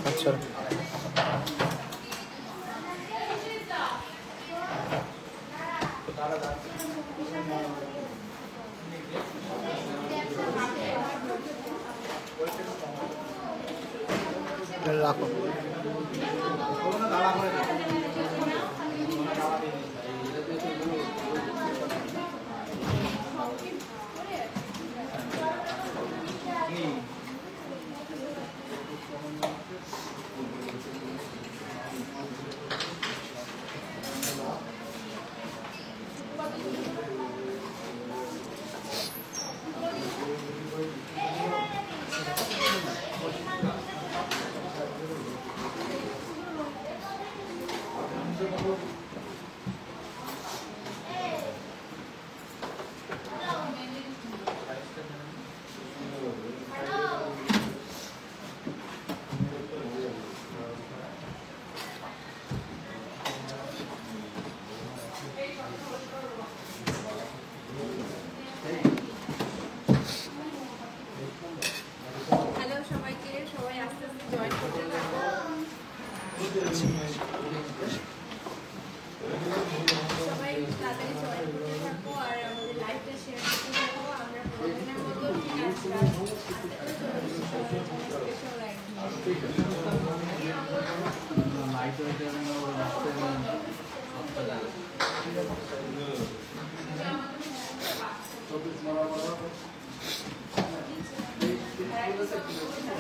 अच्छा रखो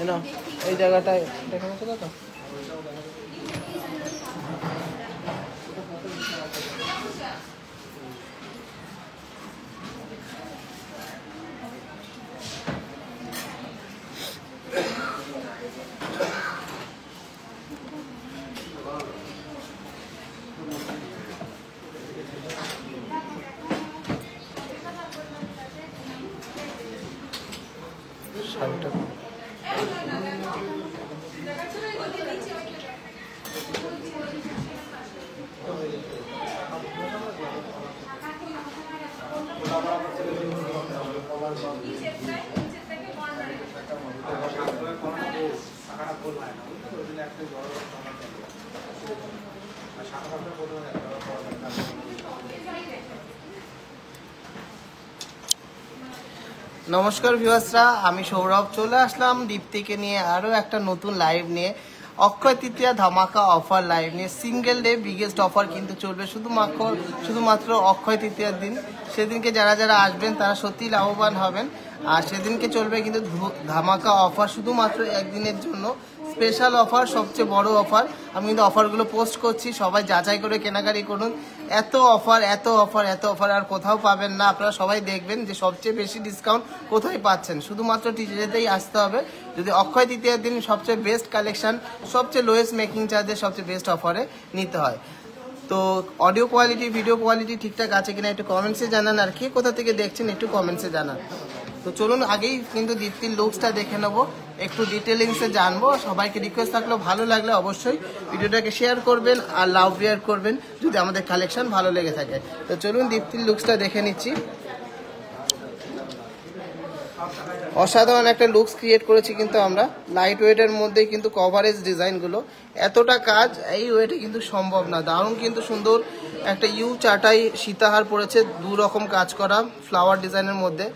ना এই জায়গাটায় দেখানো ছিল তো শাড়িটা नमस्कार ভিউয়ার্সরা আমি সৌরভ চলে আসলাম দীপ্তিকে নিয়ে আরো একটা নতুন লাইভ নিয়ে অক্ষয় তৃতীয়া ধামাকা অফার লাইভ নিয়ে সিঙ্গেল ডে বিগেস্ট অফার কিন্তু চলবে শুধুমাত্র অক্ষয় তৃতীয়ার দিন সেদিনকে যারা যারা আসবেন তারা সত্যি লাভবান হবেন আর সেদিনকে চলবে কিন্তু ধামাকা অফার শুধুমাত্র একদিনের জন্য স্পেশাল অফার সবচেয়ে বড় অফার আমি কিন্তু অফারগুলো পোস্ট করছি সবাই যাচাই করে কেনাকাটি করুন এত অফার আর কোথাও পাবেন না আপনারা সবাই দেখবেন যে সবচেয়ে বেশি ডিসকাউন্ট কোথায় পাচ্ছেন শুধুমাত্র টিজেতেই আসতে হবে যদি অক্ষয় তৃতীয়ার দিন সবচেয়ে বেস্ট কালেকশন সবচেয়ে লোয়েস্ট মেকিং চার্জে সবচেয়ে বেস্ট অফারে নিতে হয় তো অডিও কোয়ালিটি ভিডিও কোয়ালিটি ঠিকঠাক আছে কিনা একটু কমেন্টসে জানান আর কে কোথা থেকে দেখছেন একটু কমেন্টসে জানান তো চলুন আগেই কিন্তু দীপ্তির লুকসটা দেখে নেবো একটু ডিটেলিংসে জানবো সবাইকে রিকোয়েস্ট থাকলো ভালো লাগলে অবশ্যই ভিডিওটাকে শেয়ার করবেন আর লাভ শেয়ার করবেন যদি আমাদের কালেকশন ভালো লেগে থাকে তো চলুন দীপ্তির লুকসটা দেখে নিচ্ছি অসাধারণ একটা লুকস ক্রিয়েট করেছি কিন্তু আমরা লাইট ওয়েটের মধ্যে কিন্তু কভারেজ ডিজাইনগুলো এতটা কাজ এই ওয়েটে কিন্তু সম্ভব না দারুণ কিন্তু সুন্দর একটা ইউ চাটাই সীতাহার পড়েছে দু রকম কাজ করা ফ্লাওয়ার ডিজাইনের মধ্যে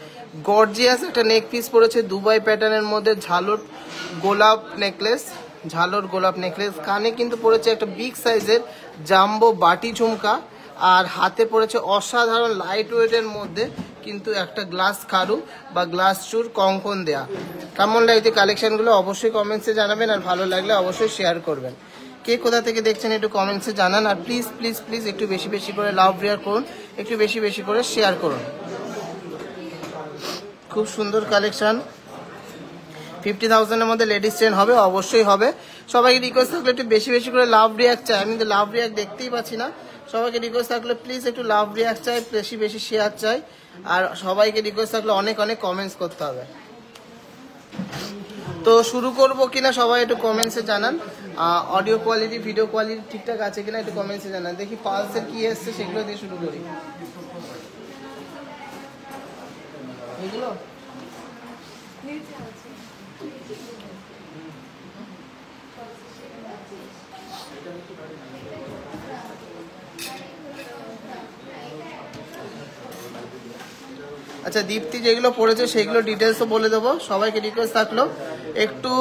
গর্জিয়াস একটা নেক পিস পড়েছে দুবাই প্যাটার্নের মধ্যে ঝালর গোলাপ নেকলেস কানে কিন্তু পড়েছে একটা বিগ সাইজের জাম্বো বাটি ঝুমকা আর হাতে পড়েছে অসাধারণ লাইট ওয়েটের মধ্যে কিন্তু একটা গ্লাস খারু বা গ্লাস চুর কঙ্কন দেয়া কেমন লাগছে কালেকশনগুলো অবশ্যই কমেন্টসে জানাবেন আর ভালো লাগলে অবশ্যই শেয়ার করবেন কে কোথা থেকে দেখছেন একটু কমেন্টসে জানান আর প্লিজ একটু বেশি বেশি করে লাভ শেয়ার করুন একটু বেশি বেশি করে শেয়ার করুন খুব সুন্দর কালেকশন 50,000 এর মধ্যে লেডিস চেন হবে অবশ্যই হবে সবাইকে রিকোয়েস্ট থাকলে একটু বেশি বেশি করে লাভ রিয়াক্ট চাই আমি কিন্তু লাভ রিয়াক্ট দেখতেই পাচ্ছি না সবাইকে রিকোয়েস্ট থাকলে প্লিজ একটু লাভ রিয়াক্ট চাই, বেশি বেশি শেয়ার চাই, আর সবাইকে রিকোয়েস্ট থাকলে অনেক অনেক কমেন্টস করতে হবে। তো শুরু করবো কিনা সবাই একটু কমেন্টসে জানান। অডিও কোয়ালিটি, ভিডিও কোয়ালিটি ঠিকঠাক আছে কিনা একটু কমেন্টসে জানান। দেখি পালসের কি এসছে সেগুলো দিয়ে শুরু করি। এগুলো আচ্ছা, দীপ্তি যেগুলো পড়েছে সেগুলো ডিটেলসও বলে দেবো। সবাইকে রিকোয়েস্ট থাকলো একটু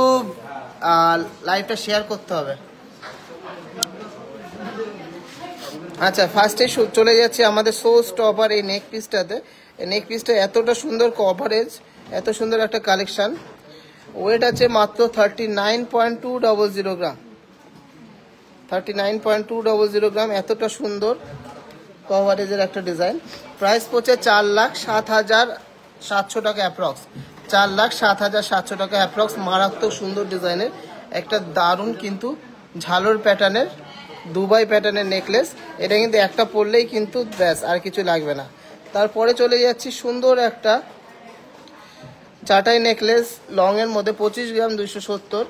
লাইভটা শেয়ার করতে হবে। আচ্ছা, ফার্স্টে চলে যাচ্ছে আমাদের শো স্টপার এই নেক পিসটাতে। এই নেক পিসটা এতটা সুন্দর কভারেজ, এত সুন্দর একটা কালেকশন। ওয়েট আছে মাত্র 39.200 গ্রাম, 39.200 গ্রাম। এতটা সুন্দর কভারেজের একটা ডিজাইন। প্রাইস পড়ছে 4,07,700 টাকা অ্যাপ্রক্স, 4,07,700 টাকা অ্যাপ্রক্স। মারাত্মক সুন্দর ডিজাইনের একটা দারুণ কিন্তু ঝালর প্যাটার্নের দুবাই প্যাটার্নের নেকলেস। এটা কিন্তু একটা পরলেই কিন্তু ব্যাস, আর কিছু লাগবে না। তারপরে চলে যাচ্ছি সুন্দর একটা চাটাই নেকলেস লং এর মধ্যে 25 গ্রাম 270।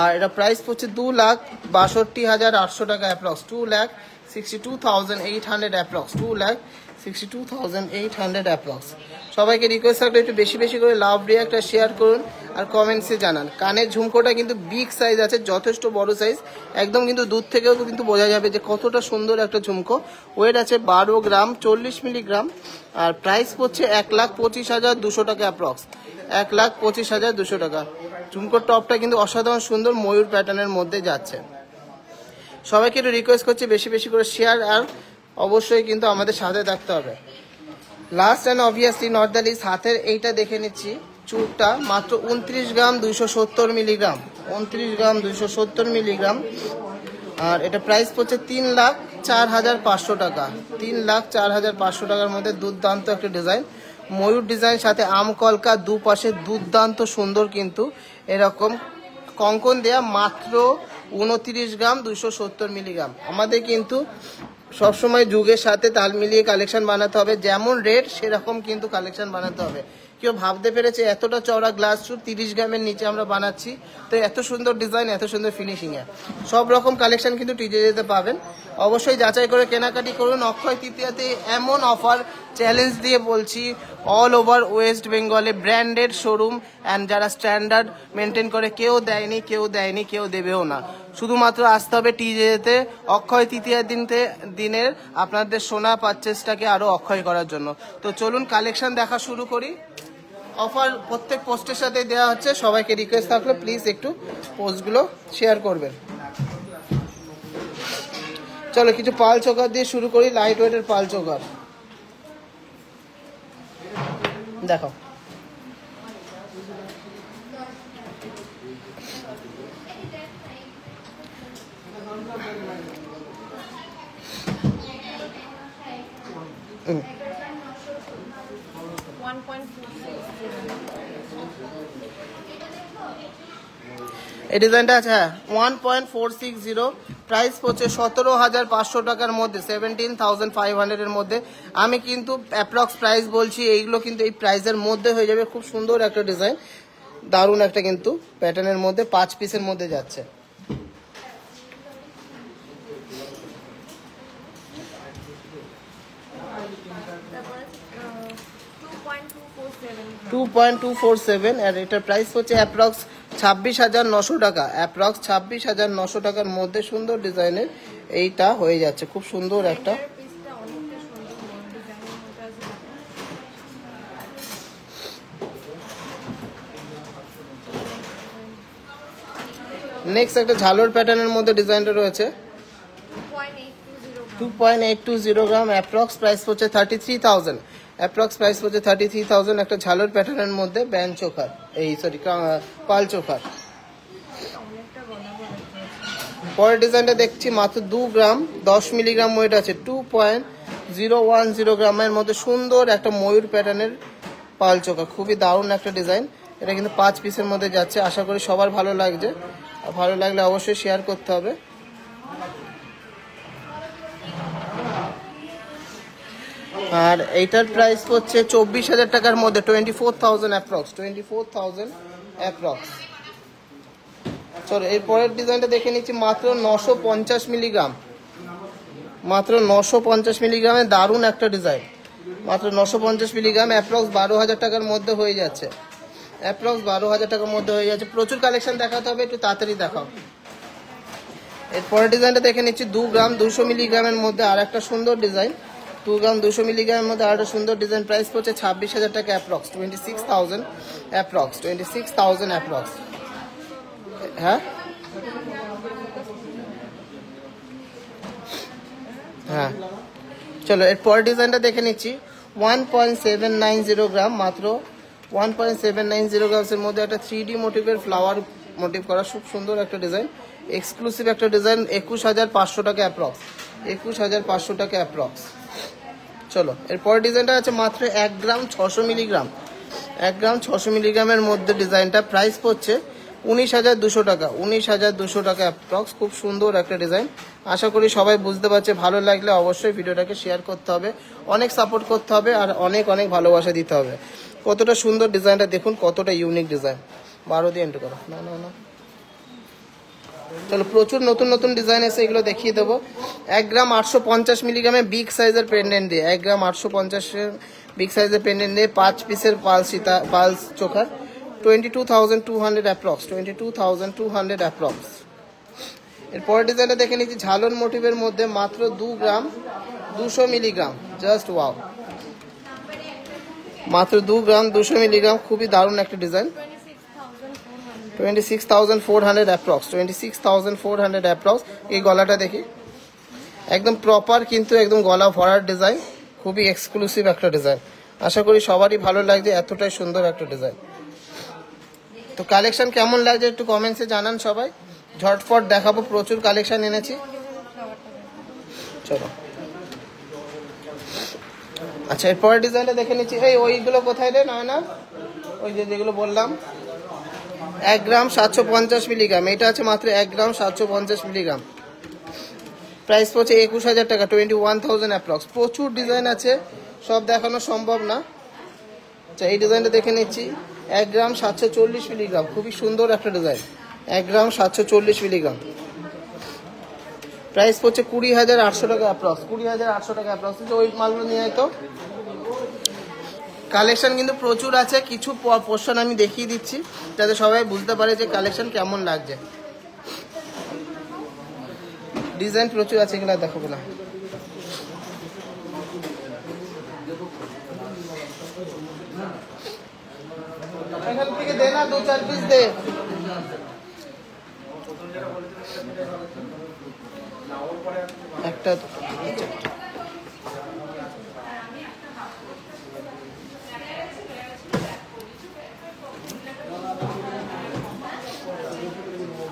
আর এটা প্রাইস পড়ছে 2,62,800 টাকা অ্যাপ্রক্স, 2,62,800 অ্যাপ্রক্স, 2,62,800 অ্যাপ্রক্স। সবাইকে রিকোয়েস্ট থাকলে একটু বেশি বেশি করে লাভ রিয়াক্ট আর শেয়ার করুন, আর কমেন্টসে জানান। কানের ঝুমকোটা কিন্তু বিগ সাইজ আছে, যথেষ্ট বড় সাইজ, একদম কিন্তু দূর থেকেও কিন্তু বোঝা যাবে যে কতটা সুন্দর একটা ঝুমকো। ওয়েট আছে 12 গ্রাম 40 মিলিগ্রাম। আর প্রাইস পড়ছে 1,25,200 টাকা অ্যাপ্রক্স, 1,25,200 টাকা। ঝুমকোর টপটা কিন্তু অসাধারণ সুন্দর ময়ূর প্যাটার্নের মধ্যে যাচ্ছে। সবাইকে একটু রিকোয়েস্ট করছি বেশি বেশি করে শেয়ার, আর অবশ্যই কিন্তু আমাদের সাথে থাকতে হবে। Last and obviously not the list, হাতের এইটা দেখে নিচ্ছি। চুরটা মাত্র 29 গ্রাম 270 মিলিগ্রাম, 29 গ্রাম 270 মিলিগ্রাম। আর এটা প্রাইস পড়ছে 3,04,500 টাকা, 3,04,500 টাকার মধ্যে দুর্দান্ত একটা ডিজাইন, ময়ূর ডিজাইন সাথে আম কলকা দুপাশে দুর্দান্ত সুন্দর কিন্তু এরকম কঙ্কন দেয়া। মাত্র 29 গ্রাম 270 মিলিগ্রাম। আমাদের কিন্তু সবসময় যুগের সাথে তাল মিলিয়ে কালেকশন বানাতে হবে, যেমন রেট সেরকম কিন্তু কালেকশন বানাতে হবে। কেউ ভাবতে পেরেছে এতটা চওড়া গ্লাস চুর 30 গ্রামের নিচে আমরা বানাচ্ছি, তো এত সুন্দর ডিজাইন, এত সুন্দর ফিনিশিংয়ে সব রকম কালেকশন কিন্তু টিজে যেতে পাবেন। অবশ্যই যাচাই করে কেনাকাটি করুন। অক্ষয় তৃতীয়াতে এমন অফার চ্যালেঞ্জ দিয়ে বলছি, অল ওভার ওয়েস্ট বেঙ্গলে ব্র্যান্ডেড শোরুম অ্যান্ড যারা স্ট্যান্ডার্ড মেনটেন করে কেউ দেয়নি, কেউ দেয়নি, কেউ দেবেও না। শুধুমাত্র আসতে হবে টিজেতে অক্ষয় তৃতীয়ার দিনের আপনাদের সোনা পারচেসটাকে আরও অক্ষয় করার জন্য। তো চলুন কালেকশন দেখা শুরু করি। অফার প্রত্যেক পোস্টের সাথে দেওয়া হচ্ছে। সবাইকে রিকোয়েস্ট থাকলে প্লিজ একটু পোস্টগুলো শেয়ার করবেন। চলো কিছু পাল চোকার দিয়ে শুরু করি, লাইট ওয়েটের পাল চোকার দেখো। এই ডিজাইনটা আছে 1.460, প্রাইস পড়ছে 17,500 টাকার মধ্যে, 17,500 এর মধ্যে। আমি কিন্তু অ্যাপ্রক্স প্রাইস বলছি, এইগুলো কিন্তু এই প্রাইসের মধ্যে হয়ে যাবে। খুব সুন্দর একটা ডিজাইন, দারুণ একটা কিন্তু প্যাটার্নের মধ্যে 5 পিসের মধ্যে যাচ্ছে। $2.247 আর এটার প্রাইস হচ্ছে অ্যাপ্রক্স 26,900 টাকা, অ্যাপ্রক্স 26,900 টাকার মধ্যে সুন্দর ডিজাইনের এইটা হয়ে যাচ্ছে। খুব সুন্দর একটা নেক্সট একটা ঝালর প্যাটার্নের মধ্যে ডিজাইনটা রয়েছে 2.820 গ্রাম, অ্যাপ্রক্স প্রাইস হচ্ছে 33,000, অ্যাপ্রক্স প্রাইস হচ্ছে 33,000। একটা ঝালর প্যাটার্নের মধ্যে ব্যান্ড চোখার, এই সরি পাল চোখার। পরের ডিজাইনটা দেখছি মাত্র 2 গ্রাম 10 মিলিগ্রাম ওয়েট আছে, 2.010 গ্রামের মধ্যে সুন্দর একটা ময়ূর প্যাটার্নের পাল চোখা। খুবই দারুণ একটা ডিজাইন। এটা কিন্তু 5 পিসের মধ্যে যাচ্ছে। আশা করি সবার ভালো লাগছে, ভালো লাগলে অবশ্যই শেয়ার করতে হবে। আর এইটার প্রাইস হচ্ছে 24,000 টাকার মধ্যে, 24,000 অ্যাপ্রক্স, 24,000 অ্যাপ্রক্স। চলো এর পরের ডিজাইনটা দেখে নিচ্ছি, মাত্র 950 মিলিগ্রাম, মাত্র 950 মিলিগ্রামে দারুণ একটা ডিজাইন, মাত্র 950 মিলিগ্রাম, অ্যাপ্রক্স 12,000 টাকার মধ্যে হয়ে যাচ্ছে, অ্যাপ্রক্স 12,000 টাকার মধ্যে হয়ে যাচ্ছে। প্রচুর কালেকশন দেখাতে হবে, একটু তাড়াতাড়ি দেখাও। এর পরের ডিজাইনটা দেখে নিচ্ছি, 2 গ্রাম 200 মিলিগ্রামের মধ্যে আর একটা সুন্দর ডিজাইন, 2 গ্রাম 200 মিলিগ্রামের মধ্যে আর একটা সুন্দর ডিজাইন, প্রাইস পড়ছে 26,000 টাকা অ্যাপ্রক্স, 26,000 অ্যাপ্রক্স, 26,000 অ্যাপ্রক্স। হ্যাঁ হ্যাঁ, চলো এর পরের ডিজাইনটা দেখে নিচ্ছি, 1.790 গ্রাম, মাত্র 1.790 গ্রামসের মধ্যে একটা 3D মোটিভের ফ্লাওয়ার মোটিভ করা খুব সুন্দর একটা ডিজাইন, এক্সক্লুসিভ একটা ডিজাইন, 21,500 টাকা অ্যাপ্রক্স, 21,500 টাকা অ্যাপ্রক্স। চলো এর পরের ডিজাইনটা আছে মাত্র 1 গ্রাম 600 মিলিগ্রাম, 1 গ্রাম 600 মিলিগ্রামের মধ্যে ডিজাইনটা, প্রাইস পড়ছে 19,200 টাকা, 19,200 টাকা অ্যাপ্রক্স। খুব সুন্দর একটা ডিজাইন, আশা করি সবাই বুঝতে পারছে। ভালো লাগলে অবশ্যই ভিডিওটাকে শেয়ার করতে হবে, অনেক সাপোর্ট করতে হবে আর অনেক অনেক ভালোবাসা দিতে হবে। কতটা সুন্দর ডিজাইনটা দেখুন, কতটা ইউনিক ডিজাইন। 12 দিয়ে এন্টার করো, না না না। চলো প্রচুর নতুন নতুন ডিজাইন এসে, এগুলো দেখিয়ে দেবো। 1 গ্রাম 850 মিলিগ্রামে বিগ সাইজের পেন্ডেন্ট দিয়ে, 1 গ্রাম 850 বিগ সাইজের পেন্ডেন্ট দিয়ে 5 পিসের পালস চোখার, 22,200 অ্যাপ্রক্স, 22,200 অ্যাপ্রক্স। এর পরের ডিজাইনটা দেখে নিচ্ছি, ঝালন মোটিভের মধ্যে, মাত্র 2 গ্রাম 200 মিলিগ্রাম, জাস্ট ওয়াও, মাত্র 2 গ্রাম 200 মিলিগ্রাম, খুবই দারুণ একটা ডিজাইন, 26,400 অ্যাপ্রক্স, 26,400 অ্যাপ্রক্স। এই গলাটা দেখি, একদম প্রপার কিন্তু একদম গলা ভরার ডিজাইন, খুবই এক্সক্লুসিভ একটা ডিজাইন, আশা করি সবারই ভালো লাগছে, এতটাই সুন্দর একটা ডিজাইন। তো কালেকশন কেমন লাগছে একটু কমেন্টসে জানান সবাই, ঝটফট দেখাবো, প্রচুর কালেকশন এনেছি। চলো আচ্ছা এর পরের ডিজাইনটা দেখে নিচ্ছি, এই ওইগুলো কোথায় রে, নয় না ওই যেগুলো বললাম, 1 গ্রাম 750 মিলিগ্রাম, এটা আছে মাত্র 1 গ্রাম 750 মিলিগ্রাম, প্রাইস পড়ছে 21,000 টাকা, 21,000 অ্যাপ্রক্স। প্রচুর ডিজাইন আছে, সব দেখানো সম্ভব না। আচ্ছা এই ডিজাইনটা দেখে নিচ্ছি, 1 গ্রাম 740 মিলিগ্রাম, খুবই সুন্দর একটা ডিজাইন, 1 গ্রাম 740 মিলিগ্রাম, প্রাইস পড়ছে 20,800 টাকা অ্যাপ্রক্স, 20,800 টাকা অ্যাপ্রক্স। ওই মালগুলো নিয়ে তো কালেকশন কিন্তু প্রচুর আছে, কিছু পোর্শন আমি দেখিয়ে দিচ্ছি যাতে সবাই বুঝতে পারে যে কালেকশন কেমন লাগছে। ডিজাইন প্রচুর আছে, এগুলো দেখাবো না। এখান থেকে দে না, 2-4 পিস দে। একটা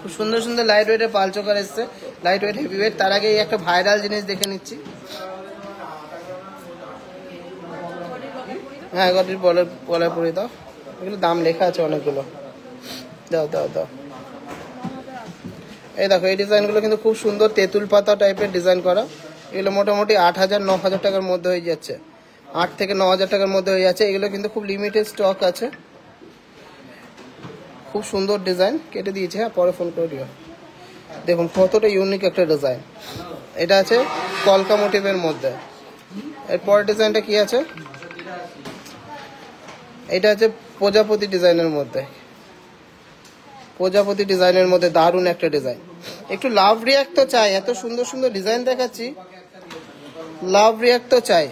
খুব সুন্দর সুন্দর লাইট ওয়েটের পাল চোকার এসছে, লাইট ওয়েট হেভি ওয়েট। তার আগে এই একটা ভাইরাল জিনিস দেখে নিচ্ছি, হ্যাঁ গটির বলার পরে দাও, এগুলো দাম লেখা আছে অনেকগুলো, দাও দাও দাও। এই দেখো এই ডিজাইনগুলো কিন্তু খুব সুন্দর, তেঁতুল পাতা টাইপের ডিজাইন করা, এগুলো মোটামুটি 8,000-9,000 টাকার মধ্যে হয়ে যাচ্ছে, 8 থেকে 9,000 টাকার মধ্যে হয়ে যাচ্ছে। এগুলো কিন্তু খুব লিমিটেড স্টক আছে, খুব সুন্দর ডিজাইন, কেটে দিয়েছে, হ্যাঁ পরে ফোন করে দিও। দেখুন কতটা ইউনিক একটা ডিজাইন, এটা আছে কলকা মোটিভের মধ্যে। এরপরের ডিজাইনটা কি আছে, এটা আছে প্রজাপতি ডিজাইনের মধ্যে, প্রজাপতি ডিজাইনের মধ্যে দারুণ একটা ডিজাইন। একটু লাভ রিয়াক্ট তো চাই, এত সুন্দর সুন্দর ডিজাইন দেখাচ্ছি, লাভ রিয়াক্ট তো চাই।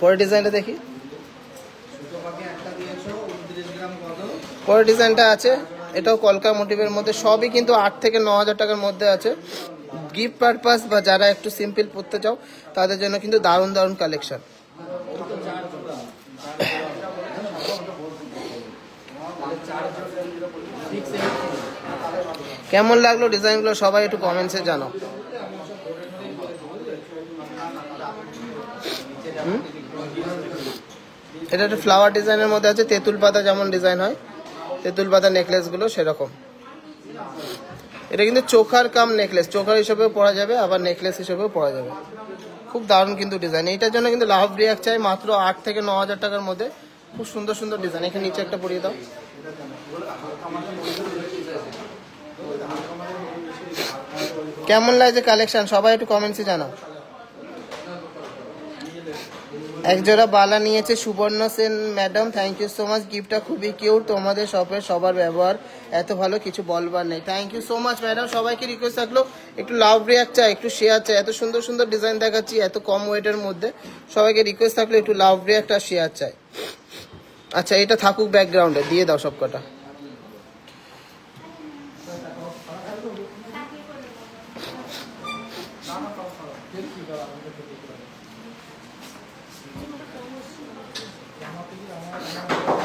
পরের ডিজাইনটা দেখি, পরের ডিজাইনটা আছে, এটাও কলকা মোটিভের মধ্যে, সবই কিন্তু 8 থেকে 9,000 টাকার মধ্যে আছে। গিফট পারপাস বা যারা একটু সিম্পল পড়তে চাও তাদের জন্য কিন্তু দারুণ দারুণ কালেকশন। কেমন লাগলো ডিজাইনগুলো সবাই একটু কমেন্টসে জানো। এটা একটা ফ্লাওয়ার ডিজাইনের মধ্যে আছে, তেঁতুল পাতা যেমন ডিজাইন হয়, তেঁতুল পাতা নেকলেসগুলো সেরকম। এটা কিন্তু চোখার কাম নেকলেস, চোখার হিসেবেও পরা যাবে, আবার নেকলেস হিসেবেও পরা যাবে, খুব দারুণ কিন্তু ডিজাইন, এইটার জন্য কিন্তু লাভ রিয়াক্ট চাই মাত্র 8 থেকে 9,000 টাকার মধ্যে। খুব সুন্দর সুন্দর ডিজাইন, এখানে নিচে একটা পরিয়ে দাও। কেমন লাগছে কালেকশন সবাই একটু কমেন্টসে জানাও। একজোড়া বালা নিয়েছে Subarna Sen madam, thank you so much, গিফটটা খুবই কিউট, তোমাদের শপের সবার ব্যবহার এত ভালো, কিছু বলবার নেই। Thank you so much madam. সবাইকে রিকোয়েস্ট থাকলো একটু লাভ রিয়াক্ট চাই, একটু শেয়ার চাই, এত সুন্দর সুন্দর ডিজাইন দেখাচ্ছি এত কম ওয়েটের মধ্যে, সবাইকে রিকোয়েস্ট থাকলো একটু লাভ রিয়াক্ট আর শেয়ার চাই। আচ্ছা এটা থাকুক ব্যাকগ্রাউন্ডে, দিয়ে দাও সব কটা।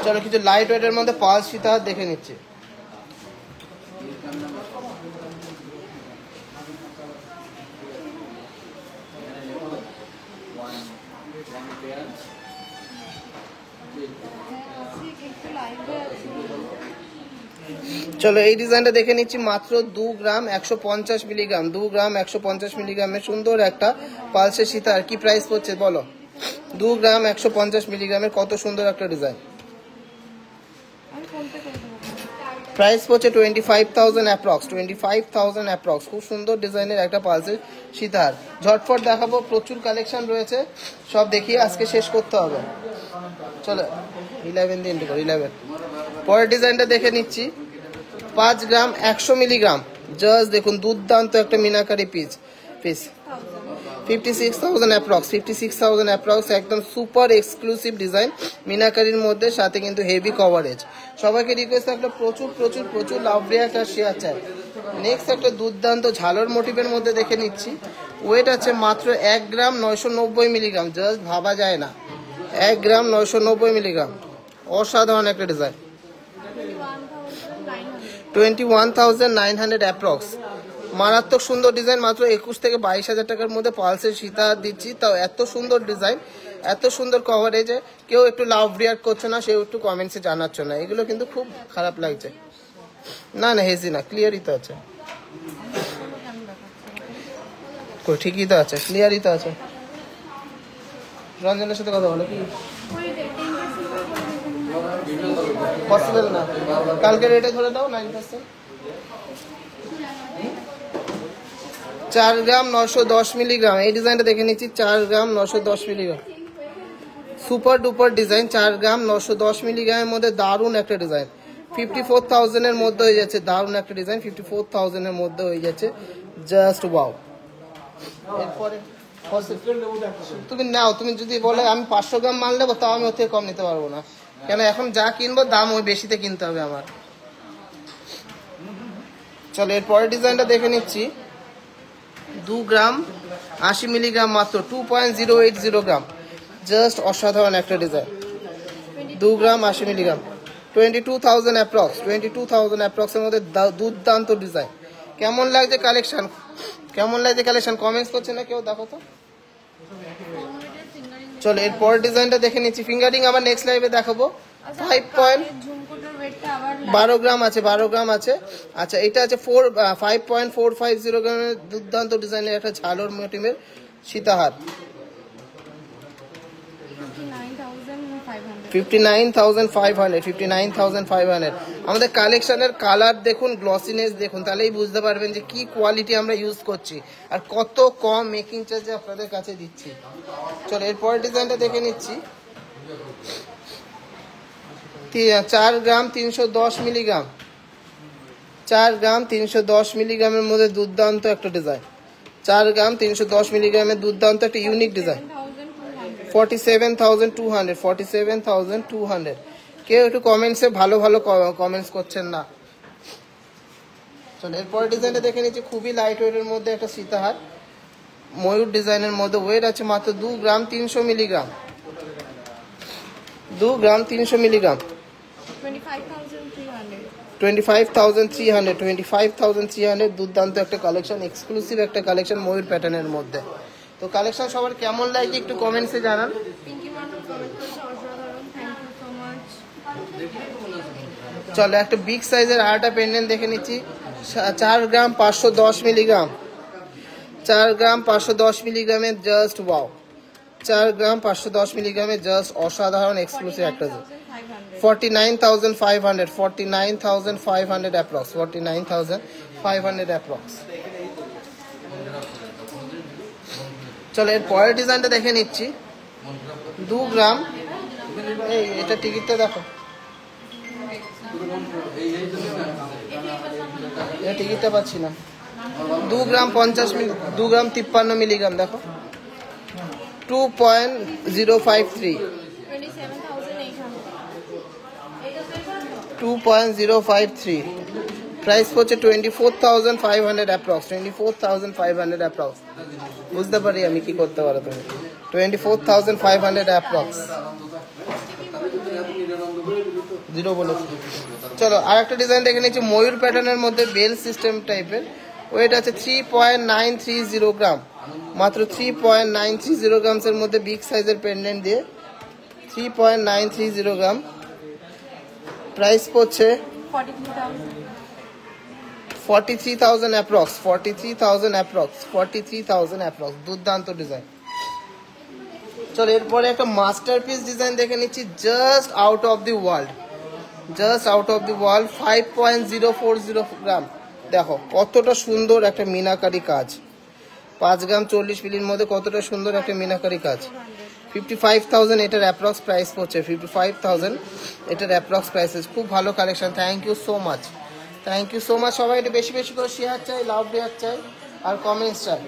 চলো কিছু লাইট ওয়েটের মধ্যে পাল সীতাহার দেখে নিচ্ছি। চলো এই ডিজাইনটা দেখে নিচ্ছি, মাত্র 2 গ্রাম 150 মিলিগ্রাম, 2 গ্রাম 150 মিলিগ্রামের সুন্দর একটা পালসের সীতাহার। কি প্রাইস পড়ছে বলো? 2 গ্রাম 150 মিলিগ্রামের কত সুন্দর একটা ডিজাইন। প্রাইস পড়ছে 25,000 অ্যাপ্রক্স, 25,000 অ্যাপ্রক্স। খুব সুন্দর ডিজাইনের একটা পালসের সীতাহার। ঝটফট দেখাবো, প্রচুর কালেকশন রয়েছে, সব দেখিয়ে আজকে শেষ করতে হবে। চলো 11 দিয়ে এন্ট্রি করো, 11। পরের ডিজাইনটা দেখে নিচ্ছি, 5 গ্রাম 100 মিলিগ্রাম, জাস্ট দেখুন দুর্দান্ত একটা মিনাকারি পিস 56,000 অ্যাপ্রক্স, 56,000 অ্যাপ্রক্স, একদম সুপার এক্সক্লুসিভ ডিজাইন মিনাকারির মধ্যে, সাথে কিন্তু হেভি কভারেজ। সবাইকে রিকোয়েস্ট থাকলে প্রচুর প্রচুর প্রচুর লাভ রিয়াক্ট আর শেয়ার চাই। নেক্সট একটা দুর্দান্ত ঝালর মোটিভের মধ্যে দেখে নিচ্ছি, ওয়েট আছে মাত্র 1 গ্রাম 990 মিলিগ্রাম, জাস্ট ভাবা যায় না, 1 গ্রাম 990 মিলিগ্রাম, অসাধারণ একটা ডিজাইন। 21,900 অ্যাপ্রক্স, মারাত্মক সুন্দর ডিজাইন, মাত্র 21 থেকে 22,000 টাকার মধ্যে পালসের সীতাহার দিচ্ছি, তাও এত সুন্দর ডিজাইন, এত সুন্দর কভারেজে কেউ একটু লাভ রিয়াক্ট করছে না, সেও একটু কমেন্টসে জানাচ্ছ না, এগুলো কিন্তু খুব খারাপ লাগছে। না না হেজি না, ক্লিয়ারই তো আছে, ঠিকই তো আছে, ক্লিয়ারই তো আছে। রঞ্জনের সাথে কথা বলো, কি পসিবল না, কালকে রেটে ধরে দাও 9%। 4 গ্রাম 910 মিলিগ্রাম, এই ডিজাইনটা দেখে নিচ্ছি, 4 গ্রাম 910 মিলিগ্রাম, সুপার ডুপার ডিজাইন, 4 গ্রাম 910 মিলিগ্রামের মধ্যে দারুণ একটা ডিজাইন, 54,000 এর মধ্যে হয়ে যাচ্ছে, দারুণ একটা ডিজাইন, 54,000 এর মধ্যে হয়ে যাচ্ছে, জাস্ট ওয়াও। এরপরে তুমি নাও, তুমি যদি বলে আমি 500 গ্রাম মাল নেবো, তাও আমি ওর থেকে কম নিতে পারবো না, কেন এখন যা কিনবো দাম ওই বেশিতে কিনতে হবে আমার। চলো এরপরের ডিজাইনটা দেখে নিচ্ছি, 2 গ্রাম 80 মিলিগ্রাম, মাত্র 2.080 গ্রাম, জাস্ট অসাধারণ একটা ডিজাইন, 2 গ্রাম 80 মিলিগ্রাম, 22,000 অ্যাপ্রক্স, 22,000 অ্যাপ্রক্সের মধ্যে দুর্দান্ত ডিজাইন। কেমন লাগছে কালেকশন, কেমন লাগছে কালেকশন, কমেন্টস করছে না কেউ, দেখো তো। চলো এরপর ডিজাইনটা দেখে নিচ্ছি, ফিঙ্গারিং আবার নেক্সট লাইভে দেখাবো। 12 গ্রাম আছে, 12 গ্রাম আছে। আচ্ছা এটা আছে 5.450 গ্রামের দুর্দান্ত ডিজাইনের একটা ঝালর মোটিভের সীতাহার, 59,500। আমাদের কালেকশনের কালার দেখুন, গ্লসিনেস দেখুন, তাহলেই বুঝতে পারবেন যে কি কোয়ালিটি আমরা ইউজ করছি আর কত কম মেকিং চার্জে আপনাদের কাছে দিচ্ছি। চলো এরপরের ডিজাইনটা দেখে নিচ্ছি, 4 গ্রাম 310 মিলিগ্রাম, 4 গ্রাম 310 মিলিগ্রামের মধ্যে দুর্দান্ত একটা ডিজাইন, 4 গ্রাম 310 মিলিগ্রামের দুর্দান্ত একটা ইউনিক ডিজাইন, 47,200, 47,200। কেউ একটু কমেন্টসে ভালো ভালো কমেন্টস করছেন না। চলো এরপরে ডিজাইনটা দেখে নিচ্ছি, খুবই লাইট ওয়েটের মধ্যে একটা সীতাহার, ময়ূর ডিজাইনের মধ্যে, ওয়েট আছে মাত্র 2 গ্রাম 300 মিলিগ্রাম, 2 গ্রাম 300 মিলিগ্রাম, 25,300, দুর্দান্ত একটা কালেকশন, এক্সক্লুসিভ একটা কালেকশন ময়ূর প্যাটার্নের মধ্যে। তো কালেকশন সবার কেমন লাগছে একটু কমেন্টসে জানান। চলো একটা বিগ সাইজের আরেকটা পেন্ডেন্ট দেখে নিচ্ছি, 4 গ্রাম 510 মিলিগ্রাম, 4 গ্রাম 510 মিলিগ্রামে জাস্ট ওয়াও, 4 গ্রাম 510 মিলিগ্রামে জাস্ট অসাধারণ এক্সক্লুসিভ একটা 49,500 49,500 অ্যাপ্রক্স 49,500 অ্যাপ্রক্স। চলো এর পরের ডিজাইনটা দেখে নিচ্ছি। 2 গ্রাম, এই এটা টিকিটটা দেখো, এটা টিকিটটা পাচ্ছি না। 2 গ্রাম 50 মিলি, 2 গ্রাম 53 মিলিগ্রাম দেখো, 2.053 2.053 প্রাইস হচ্ছে 24,500 অ্যাপ্রক্স 24,500 অ্যাপ্রক্স। বুঝতে পারি আমি কি করতে পারো তুমি। 24,500 অ্যাপ্রক্স জিরো বলেছি। চলো আর একটা ডিজাইন দেখে নিচ্ছি ময়ূর প্যাটার্নের মধ্যে বেল সিস্টেম টাইপের। ওয়েট আছে 3.930 গ্রাম, মাত্র 3.930 গ্রামসের মধ্যে বিগ সাইজের পেন্ডেন্ট দিয়ে 3.930 গ্রাম। প্রাইস পড়ছে 43,000 অ্যাপ্রক্স 43,000 অ্যাপ্রক্স 43,000 অ্যাপ্রক্স। দুর্দান্ত ডিজাইন। চলো এরপরে একটা মাস্টারপিস ডিজাইন দেখে নিচ্ছি, just out of the world, just out of the world. 5.040 গ্রাম, দেখো কতটা সুন্দর একটা মিনাকারি কাজ, 5 গ্রাম 40 মিলির মধ্যে কতটা সুন্দর একটা মিনাকারি কাজ। 55,000 এটার অ্যাপ্রক্স প্রাইস পড়ছে, 55,000 এটার অ্যাপ্রক্স প্রাইসেস। খুব ভালো collection, thank you so much, thank you so much. সবাই এটা বেশি বেশি করে শেয়ার চাই, লাভ রেয়ার চাই আর কমেন্টস চাই।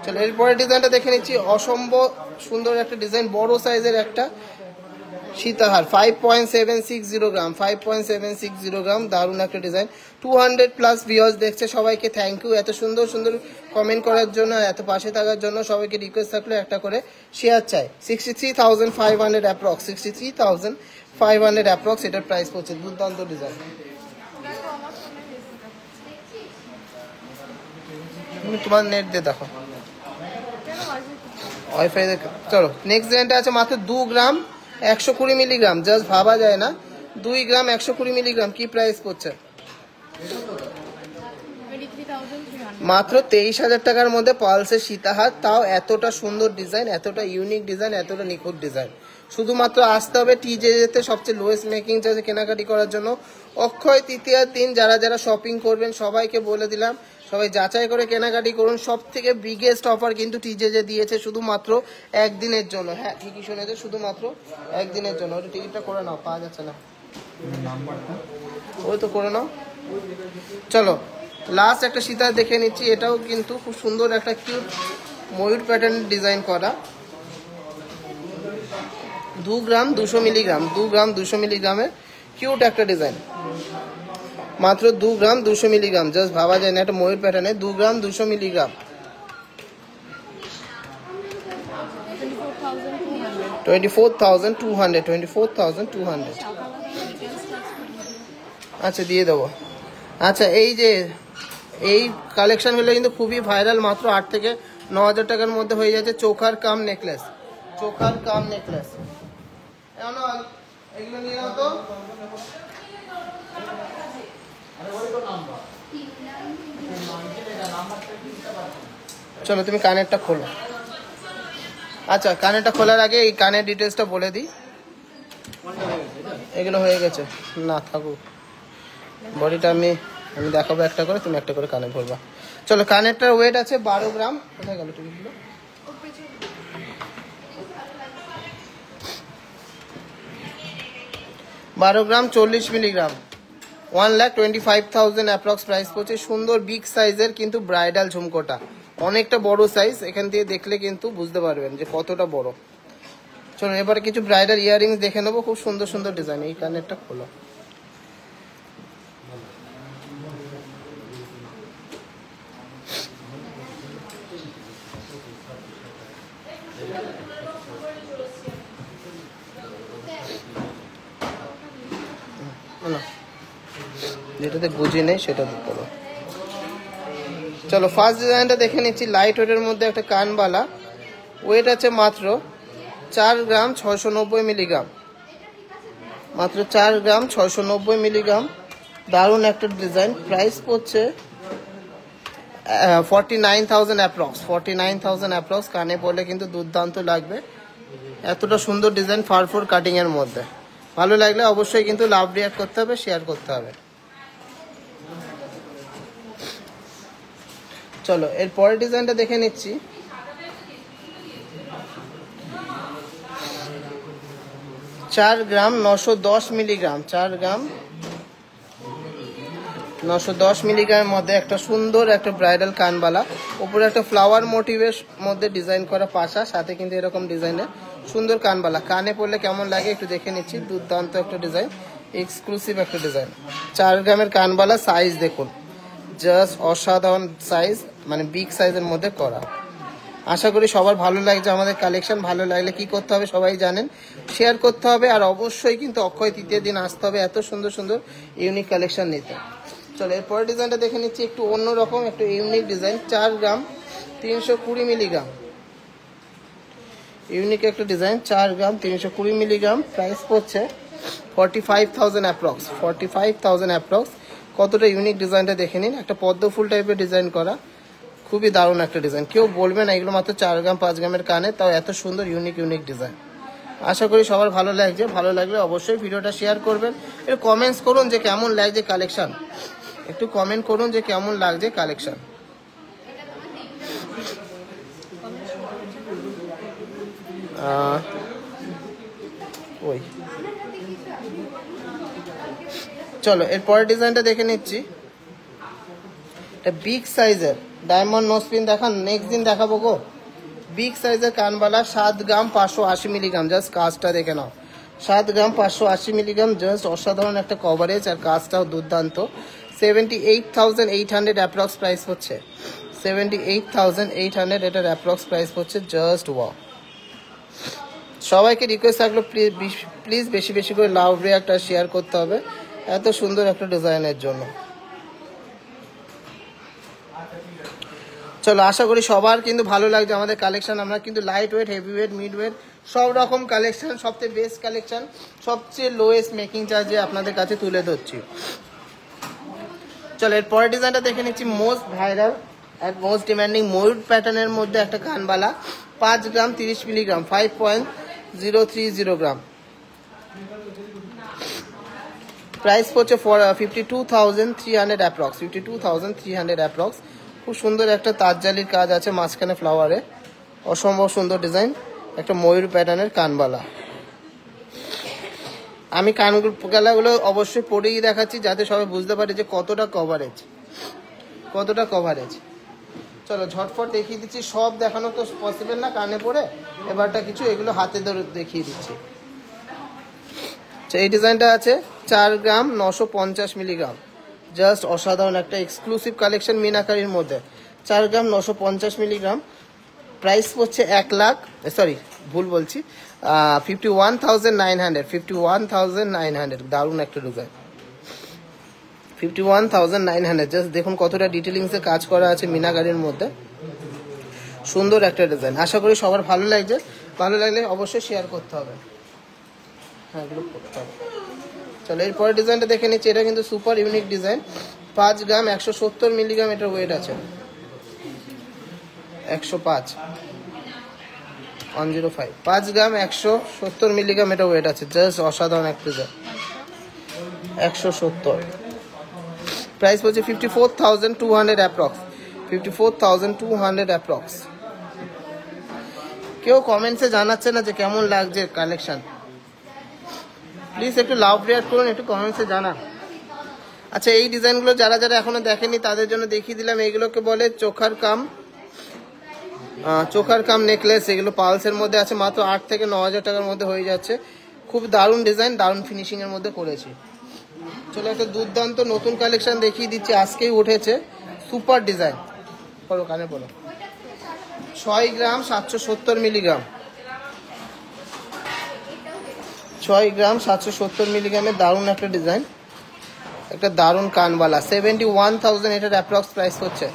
চলো এরপরে ডিজাইনটা দেখে নিচ্ছি, অসম্ভব সুন্দর একটা ডিজাইন, বড় সাইজের একটা সীতাহার। 5.760 গ্রাম 5.760 গ্রাম, দারুণ একটা ডিজাইন। 200+ ভিউয়ার্স দেখছে, সবাইকে থ্যাংক ইউ এত সুন্দর সুন্দর কমেন্ট করার জন্য, এত পাশে থাকার জন্য। সবাইকে রিকোয়েস্ট থাকলে একটা করে শেয়ার চাই। 63,500 অ্যাপ্রক্স 63,500 অ্যাপ্রক্স এটার প্রাইস পড়ছে। দুর্দান্ত ডিজাইন। তোমার নেট দিয়ে দেখো, ওয়াইফাই দেখো। চলো নেক্সট ডিজাইনটা আছে মাত্র 2 গ্রাম 120 মিলিগ্রাম, জাস্ট ভাবা যায় না। 2 গ্রাম 120 মিলিগ্রাম, কি প্রাইস পড়ছে? মাত্র 23,000 টাকার মধ্যে পালসের সীতাহার, তাও এতটা সুন্দর ডিজাইন, এতটা ইউনিক ডিজাইন, এতটা নিখুঁত ডিজাইন। শুধুমাত্র আসতে হবে টিজেতে, সবচেয়ে লোয়েস্ট মেকিং চার্জে কেনাকাটি করার জন্য। অক্ষয় তৃতীয়ার দিন যারা যারা শপিং করবেন সবাইকে বলে দিলাম, সবাই যাচাই করে কেনাকাটি করুন। সব থেকে বিগেস্ট অফার কিন্তু টিজে দিয়েছে শুধুমাত্র একদিনের জন্য। হ্যাঁ ঠিকই শুনেছে, শুধুমাত্র একদিনের জন্য। ওটা টিকিটটা করে নাও, পাওয়া যাচ্ছে না, ওই তো করে নাও। চলো লাস্ট একটা সীতাহার দেখে নিচ্ছি, এটাও কিন্তু খুব সুন্দর একটা কিউট ময়ূর প্যাটার্ন ডিজাইন করা। 2 গ্রাম 200 মিলিগ্রাম 2 গ্রাম 200 মিলিগ্রামের কিউট একটা ডিজাইন, মাত্র 2 গ্রাম 200 মিলিগ্রাম, জাস্ট ভাবা যায় না একটা ময়ূর প্যাটার্নে। 2 গ্রাম 200 মিলিগ্রাম 24,200 24,200। আচ্ছা দিয়ে দেবো। আচ্ছা এই যে এই কালেকশনগুলো কিন্তু খুবই ভাইরাল, মাত্র 8 থেকে 9,000 টাকার মধ্যে হয়ে যাচ্ছে। চোকার কাম নেকলেস, চোকার কাম নেকলেস। এগুলো নিয়ে নাও তো। চলো তুমি কানেরটা খোলো। আচ্ছা কানেরটা খোলার আগে এই কানের ডিটেলসটা বলে দিই। এগুলো হয়ে গেছে না, থাকুক। বডিটা আমি দেখাবো একটা করে, তুমি একটা করে কানে ভরবা। চলো কানেরটার ওয়েট আছে 12 গ্রাম। কোথায় গেল টিকিটগুলো? 12 গ্রাম 40 মিলিগ্রাম, 1,25,000 অ্যাপ্রক্স প্রাইস পড়ছে। সুন্দর বিগ সাইজের কিন্তু ব্রাইডাল ঝুমকোটা, অনেকটা বড় সাইজ। এখান থেকে দেখলে কিন্তু বুঝতে পারবেন যে কতটা বড়। চলুন এবারে কিছু ব্রাইডাল ইয়াররিংস দেখে নেবো, খুব সুন্দর সুন্দর ডিজাইন। এই কানেরটা খোলো। যেটাতে গুজি নেই সেটা দিতে হবে। চলো ফার্স্ট ডিজাইনটা দেখে নিচ্ছি, লাইট ওয়েটের মধ্যে একটা কানবালা। ওয়েট আছে মাত্র 4 গ্রাম 690 মিলিগ্রাম, মাত্র 4 গ্রাম 690 মিলিগ্রাম। দারুণ একটা ডিজাইন। প্রাইস পড়ছে 49,000 অ্যাপ্রক্স, 49,000 অ্যাপ্রক্স। কানে পড়লে কিন্তু দুর্দান্ত লাগবে। এতটা সুন্দর ডিজাইন ফারফোর কাটিং এর মধ্যে। ভালো লাগলে অবশ্যই কিন্তু লাভ রিয়াক্ট করতে হবে, শেয়ার করতে হবে। চলো এর পরের ডিজাইনটা দেখে নিচ্ছি। 4 গ্রাম 910 মিলিগ্রাম, 4 গ্রাম 910 মিলিগ্রামের মধ্যে একটা সুন্দর একটা ব্রাইডাল কানবালা, উপরে একটা ফ্লাওয়ার মোটিভের মধ্যে ডিজাইন করা পাশা, সাথে কিন্তু এরকম ডিজাইনের সুন্দর কানবালা। কানে পড়লে কেমন লাগে একটু দেখে নিচ্ছি। দুর্দান্ত একটা ডিজাইন, এক্সক্লুসিভ একটা ডিজাইন। 4 গ্রামের কানবালা, সাইজ দেখুন জাস্ট অসাধারণ সাইজ, মানে বিগ সাইজের মধ্যে করা। আশা করি সবার ভালো লাগছে আমাদের কালেকশন। ভালো লাগলে কি করতে হবে সবাই জানেন, শেয়ার করতে হবে, আর অবশ্যই কিন্তু অক্ষয় তৃতীয় দিন আসতে হবে এত সুন্দর সুন্দর ইউনিক কালেকশন নিতে। চলো এরপরের ডিজাইনটা দেখে নিচ্ছি, একটু অন্যরকম একটু ইউনিক ডিজাইন। 4 গ্রাম 320 মিলিগ্রাম, ইউনিক একটা ডিজাইন। 4 গ্রাম 320 মিলিগ্রাম, প্রাইস পড়ছে 45,000 অ্যাপ্রক্স, 45,000 অ্যাপ্রক্স। কতটা ইউনিক ডিজাইনটা দেখে নিন। একটা পদ্ম ফুল টাইপের ডিজাইন করা, খুবই দারুণ একটা ডিজাইন। কেউ বলবে না এগুলো মাত্র 4 গ্রাম 5 গ্রামের কানে, তাও এত সুন্দর ইউনিক ইউনিক ডিজাইন। আশা করি সবার ভালো লাগছে। ভালো লাগলে অবশ্যই ভিডিওটা শেয়ার করবেন। একটু কমেন্টস করুন যে কেমন লাগছে কালেকশন, একটু কমেন্ট করুন যে কেমন লাগছে কালেকশন। ওই চলো এর পরের ডিজাইনটা দেখে নিচ্ছি। এটা বিগ সাইজের ডায়মন্ড নোজপিন দেখান, নেক্সট দিন দেখাবো গো। বিগ সাইজের কানবালা, 7 গ্রাম 580 মিলিগ্রাম, জাস্ট কাজটা দেখে নাও। 7 গ্রাম 580 মিলিগ্রাম, জাস্ট অসাধারণ একটা কভারেজ, আর কাজটাও দুর্দান্ত। 78,800 অ্যাপ্রক্স প্রাইস হচ্ছে, 78,800 এটার অ্যাপ্রক্স প্রাইস হচ্ছে। Just wow. সবাইকে রিকোয়েস্ট থাকলো প্লিজ বেশি বেশি করে লাভ রিয়াক্ট আর শেয়ার করতে হবে এত সুন্দর একটা ডিজাইনের জন্য। চলো আশা করি সবার কিন্তু ভালো লাগছে আমাদের কালেকশন। আমরা কিন্তু light weight, heavy weight, mid weight সব রকম কালেকশন, সবচেয়ে বেস্ট কালেকশন, সবচেয়ে লোয়েস্ট মেকিং চার্জে আপনাদের কাছে তুলে ধরছি। চলো এর পরের ডিজাইনটা দেখে নিচ্ছি। Most viral and most demanding ময়ূর প্যাটার্নের মধ্যে একটা কানবালা, 5 গ্রাম 30 মিলিগ্রাম, 5.030 গ্রাম। প্রাইস পড়ছে 52,300 অ্যাপ্রক্স, 52,300 অ্যাপ্রক্স। খুব সুন্দর একটা তাজজালির কাজ আছে মাঝখানে ফ্লাওয়ারে, অসম্ভব সুন্দর ডিজাইন, একটা ময়ূর প্যাটার্নের কানবালা। আমি কানগুলো অবশ্যই পরেই দেখাচ্ছি যাতে সবাই বুঝতে পারে যে কতটা কভারেজ, কতটা কভারেজ। চলো ঝটফট দেখিয়ে দিচ্ছি, সব দেখানো তো পসিবল না কানে পরে, এবারটা কিছু এগুলো হাতে ধরে দেখিয়ে দিচ্ছি। এই ডিজাইনটা আছে 4 গ্রাম 950 মিলিগ্রাম, জাস্ট অসাধারণ একটা এক্সক্লুসিভ কালেকশন মিনাকারির মধ্যে। 4 গ্রাম 950 মিলিগ্রাম, প্রাইস পড়ছে 51,900, 51,900। দারুণ একটা ডিজাইন, 51,900। জাস্ট দেখুন কতটা ডিটেলিংসে কাজ করা আছে মিনাকারির মধ্যে, সুন্দর একটা ডিজাইন। আশা করি সবার ভালো লাগছে। ভালো লাগলে অবশ্যই শেয়ার করতে হবে, হ্যাঁ এগুলো করতে হবে। চলো এরপরে ডিজাইনটা দেখে নিচ্ছি। এটা কিন্তু সুপার ইউনিক ডিজাইন। 5 গ্রাম 170 মিলিগ্রাম এটার ওয়েট আছে, 105 5 গ্রাম 170 মিলিগ্রাম এটা ওয়েট আছে। জাস্ট অসাধারণ একটা ডিজাইন, 170। প্রাইস পড়ছে 54,200 অ্যাপ্রক্স, 54,200 অ্যাপ্রক্স। কেউ কমেন্টসে জানাচ্ছে না যে কেমন লাগছে কালেকশন, প্লিজ একটু লাভ রিয়াক্ট করুন, একটু কমেন্টসে জানান। আচ্ছা এই ডিজাইনগুলো যারা যারা এখনো দেখেনি তাদের জন্য দেখিয়ে দিলাম। এইগুলোকে বলে চোখার কাম নেকলেস। এগুলো পালসের মধ্যে আছে, মাত্র 8 থেকে 9,000 টাকার মধ্যে হয়ে যাচ্ছে। খুব দারুণ ডিজাইন, দারুণ ফিনিশিং এর মধ্যে করেছি। চলো একটা দুর্দান্ত নতুন কালেকশন দেখিয়ে দিচ্ছি, আজকেই উঠেছে, সুপার ডিজাইন। পড়ো কানে পড়ো। 6 গ্রাম 770 মিলিগ্রাম, 6 গ্রাম 770 মিলিগ্রামের দারুণ একটা ডিজাইন, একটা দারুণ কানবালা। 71,000 এটার অ্যাপ্রক্স প্রাইস হচ্ছে,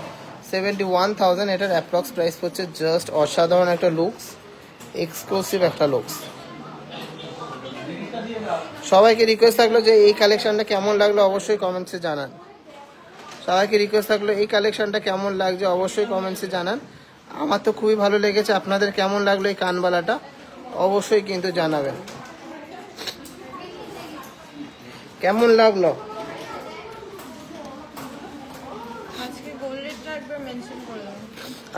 71,000 এটার অ্যাপ্রক্স প্রাইস হচ্ছে। জাস্ট অসাধারণ একটা লুকস, এক্সক্লুসিভ একটা লুকস। সবাইকে রিকোয়েস্ট থাকলো যে এই কালেকশনটা কেমন লাগলো অবশ্যই কমেন্টসে জানান। সবাইকে রিকোয়েস্ট থাকলো এই কালেকশনটা কেমন লাগছে অবশ্যই কমেন্টসে জানান। আমার তো খুবই ভালো লেগেছে, আপনাদের কেমন লাগলো এই কানবালাটা অবশ্যই কিন্তু জানাবেন। কেমন লাগলো?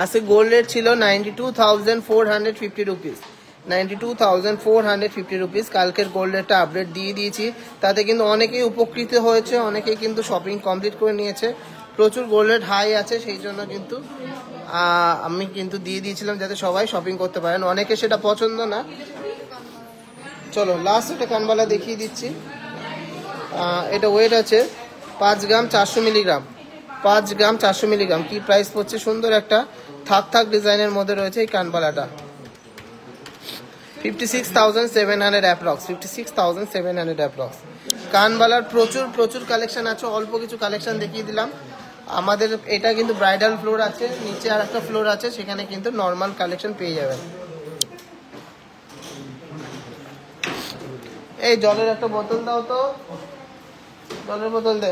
আজকে গোল্ড রেট ছিল 92,450 রুপিস, 92,450 রুপিস। কালকের গোল্ড রেটটা আপডেট দিয়ে দিয়েছি, তাতে কিন্তু অনেকেই উপকৃত হয়েছে, অনেকেই কিন্তু শপিং কমপ্লিট করে নিয়েছে। প্রচুর গোল্ড রেট হাই আছে, সেই জন্য কিন্তু আমি কিন্তু দিয়ে দিয়েছিলাম যাতে সবাই শপিং করতে পারেন। অনেকে সেটা পছন্দ না। চলো লাস্ট একটা কানবালা দেখিয়ে দিচ্ছি। এটা ওয়েট আছে 5 গ্রাম 400 মিলিগ্রাম, 5 গ্রাম 400 মিলিগ্রাম। কি প্রাইস পড়ছে? সুন্দর একটা থাক থাক ডিজাইনের মধ্যে রয়েছে এই কানবালাটা, 56,700 অ্যাপ্রক্স, 56,700 অ্যাপ্রক্স। কানবালার প্রচুর প্রচুর কালেকশন আছে, অল্প কিছু কালেকশন দেখিয়ে দিলাম। আমাদের এটা কিন্তু ব্রাইডাল ফ্লোর আছে, নিচে আর একটা ফ্লোর আছে, সেখানে কিন্তু নর্মাল কালেকশন পেয়ে যাবেন। এই জলের একটা বোতল দাও তো, জলের বোতল দে।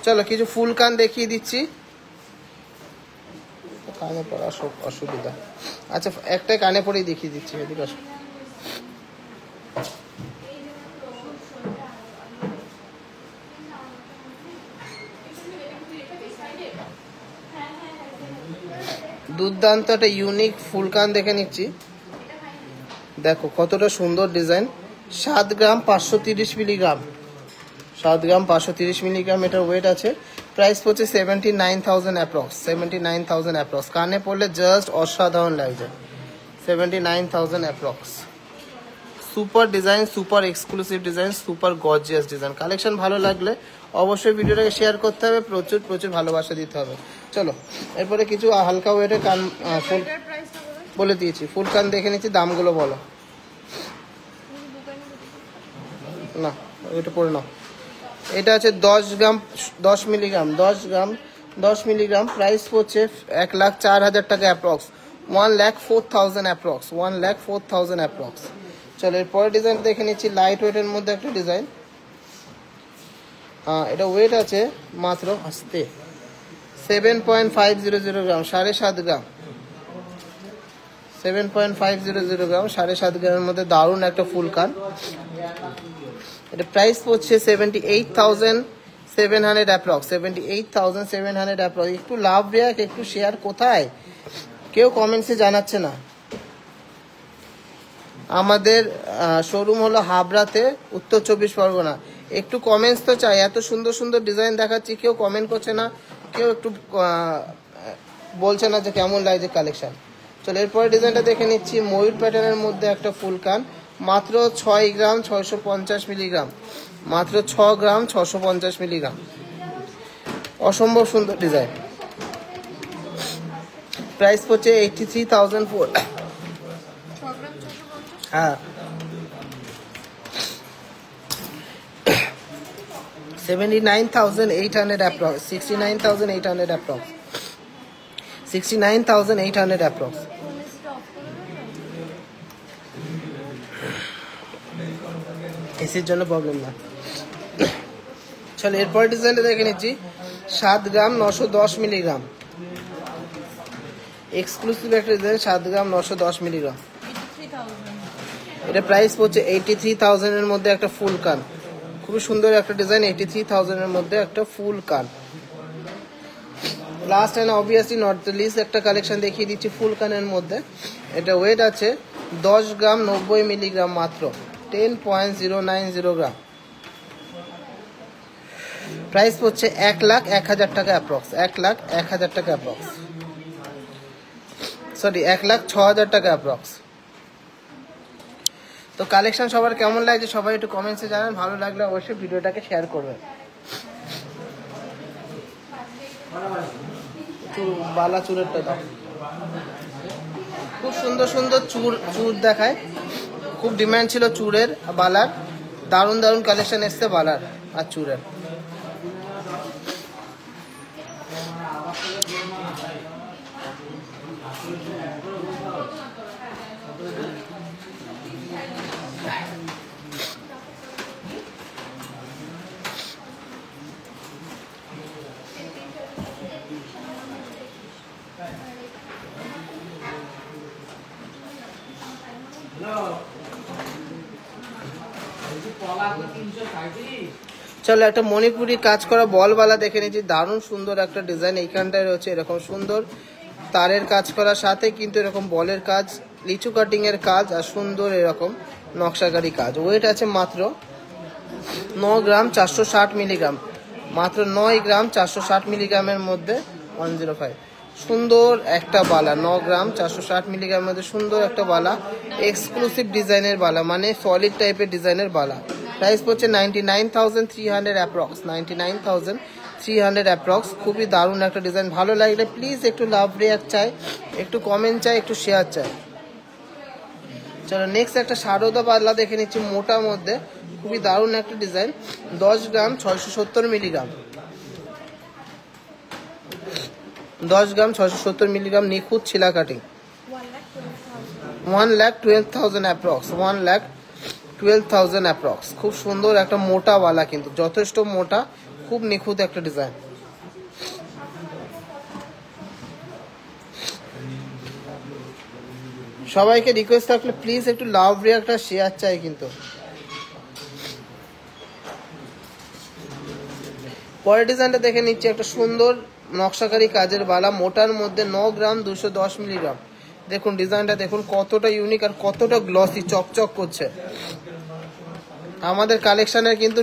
চলো কিছু ফুল কান দেখিয়ে দিচ্ছি। কানে পড়া অসুবিধা, আচ্ছা একটাই কানে পরেই দেখিয়ে দিচ্ছি। এদিকে আসো। দুর্দান্ত একটা ইউনিক ফুল কান দেখে নিচ্ছি, দেখো কতটা সুন্দর ডিজাইন। 7 গ্রাম 530 মিলিগ্রাম, 7 গ্রাম 530 মিলিগ্রাম এটার ওয়েট আছে। প্রাইস পড়ছে 79,000 অ্যাপ্রক্স, 79,000 অ্যাপ্রক্স। কানে পড়লে জাস্ট অসাধারণ লাগছে, 79,000 approx. Super design, super exclusive design, super gorgeous design. Collection ভালো লাগলে অবশ্যই ভিডিওটাকে শেয়ার করতে হবে, প্রচুর প্রচুর ভালোবাসা দিতে হবে। চলো এরপরে কিছু হালকা ওয়েটের কান ফুল বলে দিয়েছি, ফুল কান দেখে নিচ্ছি, দামগুলো বলো। না ওইটা পড়ে নাও। এটা আছে 10 গ্রাম 10 মিলিগ্রাম, 10 গ্রাম 10 মিলিগ্রাম। প্রাইস পড়ছে 1,04,000 টাকা অ্যাপ্রক্স, 1,04,000 অ্যাপ্রক্স, 1,04,000 অ্যাপ্রক্স। চলো এরপরে ডিজাইন দেখে নিচ্ছি, লাইট ওয়েটের মধ্যে একটা ডিজাইন। এটা ওয়েট আছে মাত্র 7.500 গ্রাম, 7.5 গ্রাম, 7.500 গ্রাম, 7.5 গ্রামের মধ্যে দারুণ একটা ফুল কান। এটা প্রাইস পড়ছে 78,700 অ্যাপ্রক্স, 78,700 অ্যাপ্রক্স। একটু লাভ রেয়াক, একটু শেয়ার কোথায়? কেউ কমেন্টসে জানাচ্ছে না। আমাদের শোরুম হলো হাবড়াতে, উত্তর 24 পরগনা। একটু কমেন্টস তো চাই, এত সুন্দর সুন্দর ডিজাইন দেখাচ্ছি, কেউ কমেন্ট করছে না, কেউ একটু বলছে না যে কেমন লাগছে কালেকশন। চলো এরপরে ডিজাইনটা দেখে নিচ্ছি, ময়ূর প্যাটার্নের মধ্যে একটা ফুল কান, মাত্র 6 গ্রাম 650 মিলিগ্রাম, মাত্র 6 গ্রাম 650 মিলিগ্রাম। অসম্ভব সুন্দর ডিজাইন। প্রাইস পড়ছে 83,400। হ্যাঁ 79,800 অ্যাপ্রক্স, 69,800 অ্যাপ্রক্স, 69,800 অ্যাপ্রক্স। এসির জন্য প্রবলেম না। চলো এরপর ডিজাইনটা দেখে নিচ্ছি, 7 গ্রাম 910 মিলিগ্রাম, এক্সক্লুসিভ একটা ডিজাইন, 7 গ্রাম 910 মিলিগ্রাম। এটা প্রাইস পড়ছে 83,000 এর মধ্যে একটা ফুল কান, খুবই সুন্দর একটা ডিজাইন, 83,000 এর মধ্যে একটা ফুল কান। Last and obviously not the list একটা কালেকশন দেখিয়ে দিচ্ছি ফুল কানের মধ্যে। এটা ওয়েট আছে 10 গ্রাম 90 মিলিগ্রাম, মাত্র 10.090 গ্রাম। প্রাইস পড়ছে 1,01,000 টাকা অ্যাপ্রক্স, 1,01,000 টাকা অ্যাপ্রক্স, সরি 1,06,000 টাকা অ্যাপ্রক্স। তো কালেকশন সবার কেমন লাগছে সবাই একটু কমেন্টসে জানান, ভালো লাগলে অবশ্যই ভিডিওটাকে শেয়ার করবেন। একটু বালা চুরেরটা দাও, খুব সুন্দর সুন্দর চুর দেখায়, খুব ডিমান্ড ছিল চুরের বালার, দারুণ দারুণ কালেকশন এসছে বালার আর চুরের। চলো একটা মণিপুরি কাজ করা বলওয়ালা দেখে নিচ্ছি, দারুণ সুন্দর একটা ডিজাইন। এইখানটায় রয়েছে এরকম সুন্দর তারের কাজ করার সাথে কিন্তু এরকম বলের কাজ, লিচু কাটিং এর কাজ আর সুন্দর এরকম নকশাকারী কাজ। ওয়েট আছে মাত্র 9 গ্রাম 460 মিলিগ্রাম, মাত্র 9 গ্রাম 460 মিলিগ্রামের মধ্যে 105। সুন্দর একটা বালা, 9 গ্রাম 460 মিলিগ্রামের মধ্যে সুন্দর একটা বালা, এক্সক্লুসিভ ডিজাইনের বালা, মানে সলিড টাইপের ডিজাইনের বালা। প্রাইস পড়ছে 99,300 অ্যাপ্রক্স, 99,300 অ্যাপ্রক্স। খুবই দারুণ একটা ডিজাইন। ভালো লাগলে প্লিজ একটু লাভ রিয়াক্ট চাই, একটু কমেন্ট চাই, একটু শেয়ার চাই। চলো নেক্সট একটা সারদা বালা দেখে নিচ্ছি, মোটার মধ্যে খুবই দারুণ একটা ডিজাইন। 10 গ্রাম 670 মিলিগ্রাম, 10 গ্রাম 670 মিলিগ্রাম, নিখুঁত ছিলা কাটিং। 1,12,000 approx, 1,12,000 approx. খুব সুন্দর একটা মোটা বালা, কিন্তু যথেষ্ট মোটা, খুব নিখুঁত একটা ডিজাইন। সবাইকে রিকোয়েস্ট থাকলে প্লিজ একটু লাভ রিয়াক্টটা শেয়ার চাই কিন্তু। পরের ডিজাইনটা দেখে নিচ্ছি, একটা সুন্দর নকশাকারী কাজের বালা, মোটার মধ্যে 9 গ্রাম 210 মিলিগ্রাম। দেখুন ডিজাইনটা দেখুন কতটা ইউনিক আর কতটা গ্লসি, চকচক করছে। আমাদের কালেকশনের কিন্তু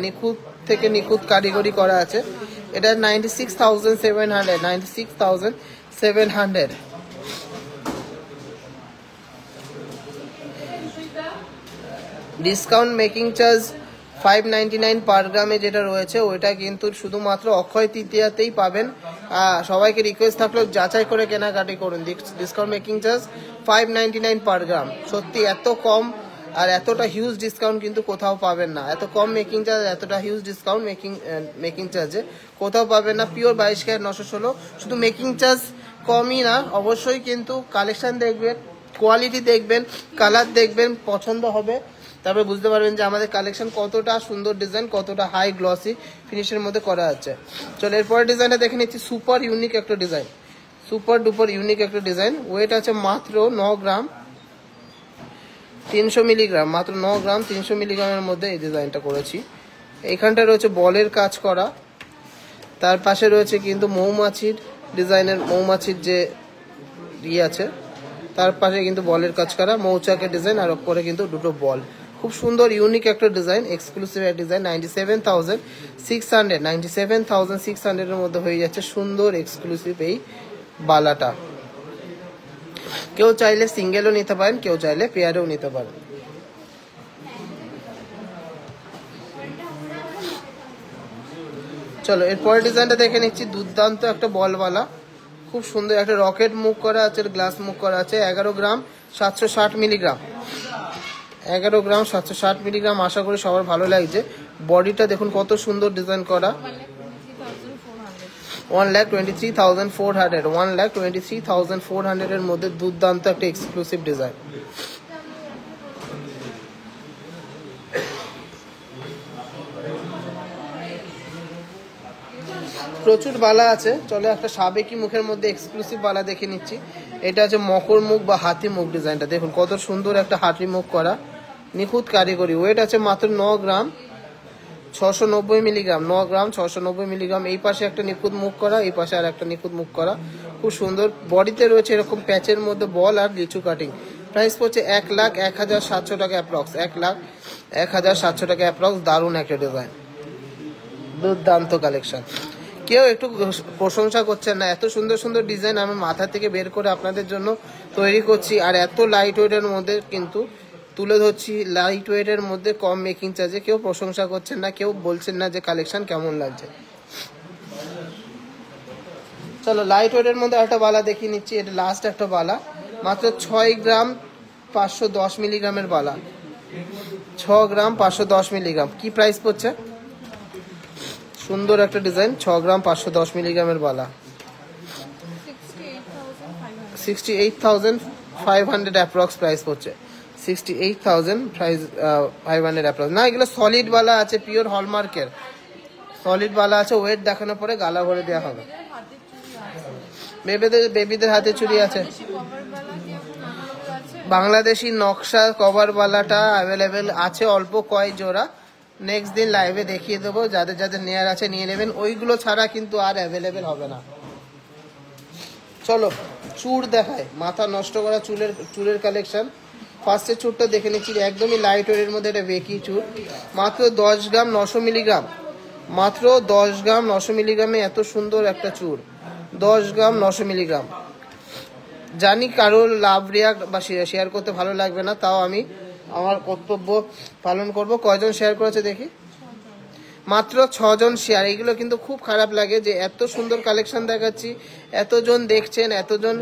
নিখুঁত থেকে নিখুঁত কারিগরি করা আছে। এটা 96,700, 96,700। ডিসকাউন্ট মেকিং চার্জ 599 পার গ্রামে যেটা রয়েছে, ওইটা কিন্তু শুধুমাত্র অক্ষয় তৃতীয়াতেই পাবেন। সবাইকে রিকোয়েস্ট থাকলেও যাচাই করে কেনাকাটি করুন। ডিসকাউন্ট মেকিং চার্জ 599 পার গ্রাম। সত্যি এত কম আর এতটা হিউজ ডিসকাউন্ট কিন্তু কোথাও পাবেন না। এত কম মেকিং চার্জ, এতটা হিউজ ডিসকাউন্ট মেকিং চার্জে কোথাও পাবেন না। Pure 22 carat 916। শুধু মেকিং চার্জ কমই না, অবশ্যই কিন্তু কালেকশন দেখবেন, কোয়ালিটি দেখবেন, কালার দেখবেন, পছন্দ হবে, তারপরে বুঝতে পারবেন যে আমাদের কালেকশন কতটা সুন্দর ডিজাইন, কতটা হাই গ্লসি ফিনিশের মধ্যে করা আছে। চলো এরপরের ডিজাইনটা দেখে নিচ্ছি, সুপার ইউনিক একটা ডিজাইন, সুপার ডুপার ইউনিক একটা ডিজাইন। ওয়েট আছে মাত্র 9 গ্রাম 300 মিলিগ্রাম, মাত্র 9 গ্রাম 300 মিলিগ্রামের মধ্যে এই ডিজাইনটা করেছি। এইখানটা রয়েছে বলের কাজ করা, তার পাশে রয়েছে কিন্তু মৌমাছির ডিজাইনের, মৌমাছির যে আছে তার পাশে কিন্তু বলের কাজ করা, মৌচাকের ডিজাইন, আর ওপরে কিন্তু দুটো বল। খুব সুন্দর ইউনিক একটা ডিজাইন, এক্সক্লুসিভ একটা ডিজাইন। 97,600, 97,600 এর মধ্যে হয়ে যাচ্ছে সুন্দর এক্সক্লুসিভ এই বালাটা। কেউ চাইলে সিঙ্গেলও নিতে পারেন, কেউ চাইলে পেয়ারেও নিতে পারেন। চলো এরপরের ডিজাইনটা দেখে নিচ্ছি, দুর্দান্ত একটা বলওয়ালা, খুব সুন্দর একটা রকেট মুখ করা আছে, গ্লাস মুখ করা আছে। 11 গ্রাম 760 মিলিগ্রাম, 11 গ্রাম 760 মিলিগ্রাম। আশা করি সবার ভালো লাগছে। বডিটা দেখুন কত সুন্দর ডিজাইন করা। 1,23,400, 1,23,400 এর মধ্যে দুর্দান্ত একটা এক্সক্লুসিভ ডিজাইন। প্রচুর বালা আছে। চলো একটা সাবেকি মুখের মধ্যে এক্সক্লুসিভ বালা দেখে নিচ্ছি। এটা আছে মকর মুখ বা হাতি মুখ ডিজাইনটা, দেখুন কত সুন্দর একটা হাতি মুখ করা, নিখুঁত কারিগরি। ওয়েট আছে মাত্র 9 গ্রাম 690 মিলিগ্রাম, 9 গ্রাম 690 মিলিগ্রাম। এই পাশে একটা নিখুঁত মুখ করা, এই পাশে আর একটা নিখুঁত মুখ করা, খুব সুন্দর। বডিতে রয়েছে এরকম প্যাচের মধ্যে বল আর লিচু কাটিং। প্রাইস পড়ছে 1,01,700 টাকা অ্যাপ্রক্স, 1,01,700 টাকা অ্যাপ্রক্স। দারুণ একটা ডিজাইন, দুর্দান্ত কালেকশন। কেউ একটু প্রশংসা করছেন না, এত সুন্দর সুন্দর ডিজাইন আমি মাথা থেকে বের করে আপনাদের জন্য তৈরি করছি, আর এত লাইট ওয়েটের মধ্যে কিন্তু তুলে ধরছি, লাইট ওয়েটের মধ্যে কম মেকিং চার্জে। কেউ প্রশংসা করছেন না, কেউ বলছেন না যে কালেকশন কেমন লাগছে। চলো লাইট ওয়েটের মধ্যে একটা বালা দেখিয়ে নিচ্ছি। এটা লাস্ট একটা বালা, মাত্র 6 গ্রাম 510 মিলিগ্রামের বালা, 6 গ্রাম 510 মিলিগ্রাম। কি প্রাইস পড়ছে? সুন্দর একটা ডিজাইন, 6 গ্রাম 510 মিলিগ্রামের বালা, 68,500 অ্যাপ্রক্স প্রাইস পড়ছে, 68,500 অ্যাপ্রক্স। না এগুলো সলিড বালা আছে, পিওর হলমার্কের সলিড বালা আছে। ওয়েট দেখানোর পরে গালা ভরে দেওয়া হবে। বেবিদের হাতে চুড়ি আছে, বাংলাদেশি নকশা কভারওয়ালাটা অ্যাভেলেবেল আছে অল্প কয়েক জোড়া। নেক্সট দিন লাইভে দেখিয়ে দেবো, যাদের যাদের নেয়ার আছে নিয়ে নেবেন, ওইগুলো ছাড়া কিন্তু আর অ্যাভেলেবেল হবে না। চলো চুড় দেখায়, মাথা নষ্ট করা চুলের কালেকশন। ফার্স্টের চুড়টা দেখে নিচ্ছি, একদমই লাইট ওয়েটের মধ্যে একটা বেকি চুড়, মাত্র 10 গ্রাম 900 মিলিগ্রাম, মাত্র 10 গ্রাম 900 মিলিগ্রামে এত সুন্দর একটা চুড়, 10 গ্রাম 900 মিলিগ্রাম। জানি কারোর লাভ রিয়াক্ট বা শেয়ার করতে ভালো লাগবে না, তাও আমি আমার কর্তব্য পালন করব। কয়জন শেয়ার করেছে দেখি? মাত্র 6 জন শেয়ার। এগুলো কিন্তু খুব খারাপ লাগে যে এত সুন্দর কালেকশন দেখাচ্ছি, এতজন দেখছেন, এতজন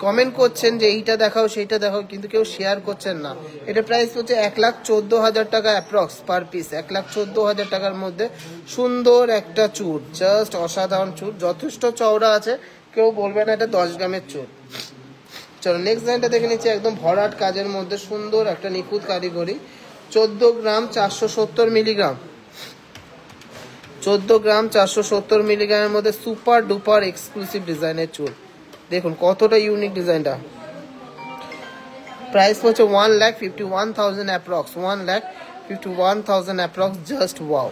কমেন্ট করছেন যে এইটা দেখাও সেইটা দেখাও, কিন্তু কেউ শেয়ার করছেন না। এটা প্রাইস হচ্ছে 1,14,000 টাকা অ্যাপ্রক্স পার পিস। 1,14,000 টাকার মধ্যে সুন্দর একটা চুড়, জাস্ট অসাধারণ চুড়, যথেষ্ট চওড়া আছে, কেউ বলবে না এটা 10 গ্রামের চুড়। চলো নেক্সট ডিজাইনটা দেখে নিচ্ছি, একদম ভরাট কাজের মধ্যে সুন্দর একটা নিখুঁত কারিগরি, 14 গ্রাম 470 মিলিগ্রাম, 14 গ্রাম 470 মিলিগ্রামের মধ্যে সুপার ডুপার এক্সক্লুসিভ ডিজাইনের চুল। দেখুন কতটা ইউনিক ডিজাইনটা। প্রাইস হচ্ছে 1,51,000 অ্যাপ্রক্স, 1,51,000 অ্যাপ্রক্স, জাস্ট ওয়াও।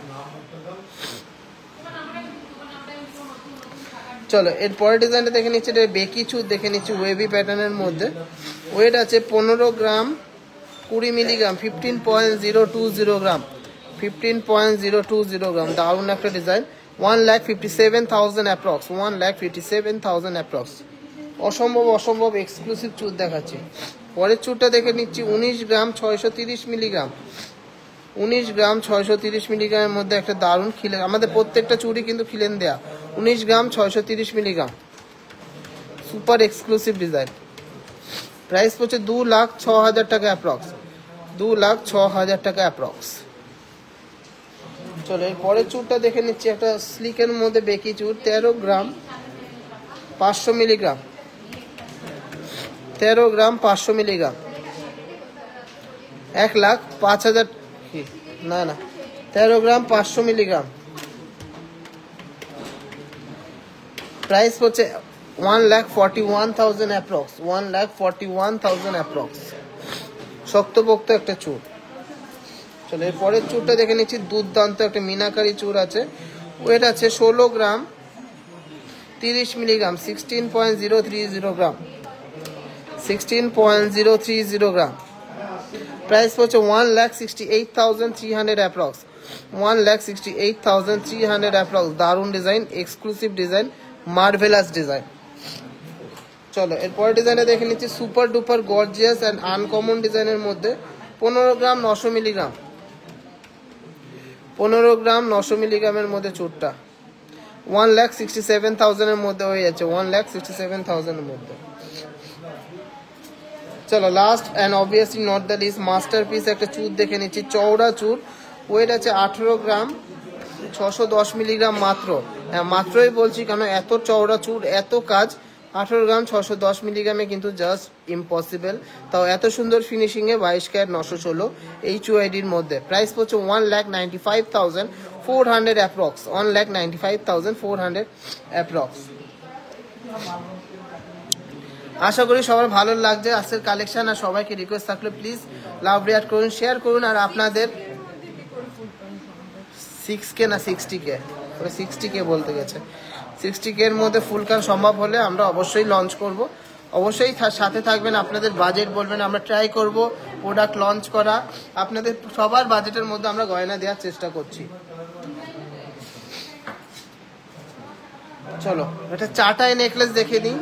চলো এরপরের ডিজাইনটা দেখে নিচ্ছি, এটা বেকি চুল দেখে নিচ্ছি, ওয়েভি প্যাটার্নের মধ্যে। ওয়েট আছে 15 গ্রাম 20 মিলিগ্রাম, 15.020 গ্রাম, 15.020 গ্রাম, দারুণ একটা ডিজাইন। 1,57,000 অ্যাপ্রক্স, 1,57,000 অ্যাপ্রক্স, অসম্ভব এক্সক্লুসিভ চুল দেখাচ্ছি। পরের চুলটা দেখে নিচ্ছি, 19 গ্রাম 630 মিলিগ্রাম, 19 গ্রাম 630 মিলিগ্রামের মধ্যে একটা দারুণ খিলেন, আমাদের প্রত্যেকটা চুড়ি কিন্তু খিলেন দেয়া। 19 গ্রাম 630 milligram, super exclusive design. Price হচ্ছে 2,06,000 টাকা অ্যাপ্রক্স, 2,06,000 টাকা অ্যাপ্রক্স। চলো এর পরের চুড়টা দেখে নিচ্ছি, একটা স্লিকের মধ্যে বেকি চুড়, 13 গ্রাম 500 মিলিগ্রাম, 13 গ্রাম 500 মিলিগ্রাম, 1,05,000, না 13 গ্রাম 500 মিলিগ্রাম। প্রাইস হচ্ছে 1,41,000 অ্যাপ্রক্স, 1,41,000 অ্যাপ্রক্স, শক্তপোক্ত একটা চুড়। চলো এর পরের চুড়টা দেখে নিচ্ছি, দুর্দান্ত একটা মিনাকারি চুড় আছে। ওয়েট আছে 16 গ্রাম 30 মিলিগ্রাম, 16.030 গ্রাম, 16.030 গ্রাম। প্রাইস হচ্ছে 1,68,300 অ্যাপ্রক্স, 1,68,300 অ্যাপ্রক্স। দারুণ design, exclusive design, marvellous design. চলো এরপর ডিজাইনটা দেখে নিচ্ছি, super duper gorgeous and uncommon ডিজাইনের মধ্যে 15 গ্রাম 900 মিলিগ্রাম, 15 গ্রাম 900 মিলিগ্রামের মধ্যে চুটটা 1,67,000 এর মধ্যে হয়ে যাচ্ছে, 1,67,000 এর মধ্যে। চলো last and obviously not the list, masterpiece একটা চুর দেখে নিচ্ছি, চওড়া চুর। ওয়েট আছে 18 গ্রাম 610 মিলিগ্রাম মাত্র। হ্যাঁ মাত্রই বলছি, কেন এত চওড়া চুর, এত কাজ, 18 গ্রাম 610 মিলিগ্রামে কিন্তু জাস্ট ইম্পসিবল। তাও এত সুন্দর ফিনিশিংয়ে 22 ক্যারেট 916 HUIDর মধ্যে। প্রাইস হচ্ছে 1,95,400 অ্যাপ্রক্স, 1,95,400 অ্যাপ্রক্স। আশা করি সবার ভালো লাগছে আজকের কালেকশন। আর সবাইকে রিকোয়েস্ট থাকলে প্লিজ লাভ রিয়াক্ট করুন, শেয়ার করুন। আর আপনাদের 6K না 60K, 60K বলতে গেছে, 60K এর মধ্যে ফুল কান সম্ভব হলে আমরা অবশ্যই লঞ্চ করব। অবশ্যই সাথে থাকবেন, আপনাদের বাজেট বলবেন, আমরা ট্রাই করব প্রোডাক্ট লঞ্চ করা। আপনাদের সবার বাজেটের মধ্যে আমরা গয়না দেওয়ার চেষ্টা করছি। চলো এটা চাটাই নেকলেস দেখে দিই।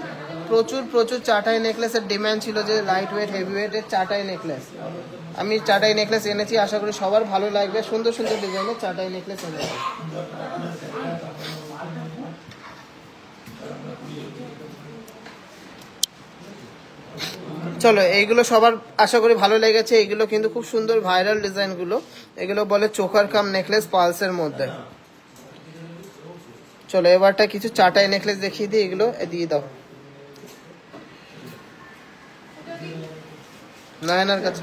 প্রচুর চাটাই নেকলেসের ডিমান্ড ছিল, যে লাইট ওয়েট হেভি ওয়েটের চাটাই নেকলেস। আমি চাটাই নেকলেস এনেছি, আশা করি সবার ভালো লাগবে। সুন্দর সুন্দর ডিজাইনের চাটাই নেকলেস এনেছি। চলো এইগুলো সবার আশা করি ভালো লেগেছে। এগুলো কিন্তু খুব সুন্দর ভাইরাল ডিজাইনগুলো, এগুলো বলে চোকার কাম নেকলেস পালসের মধ্যে। চলো এবারটা কিছু চাটাই নেকলেস দেখিয়ে দিই, এগুলো দিয়ে দাও নয়নার কাছে।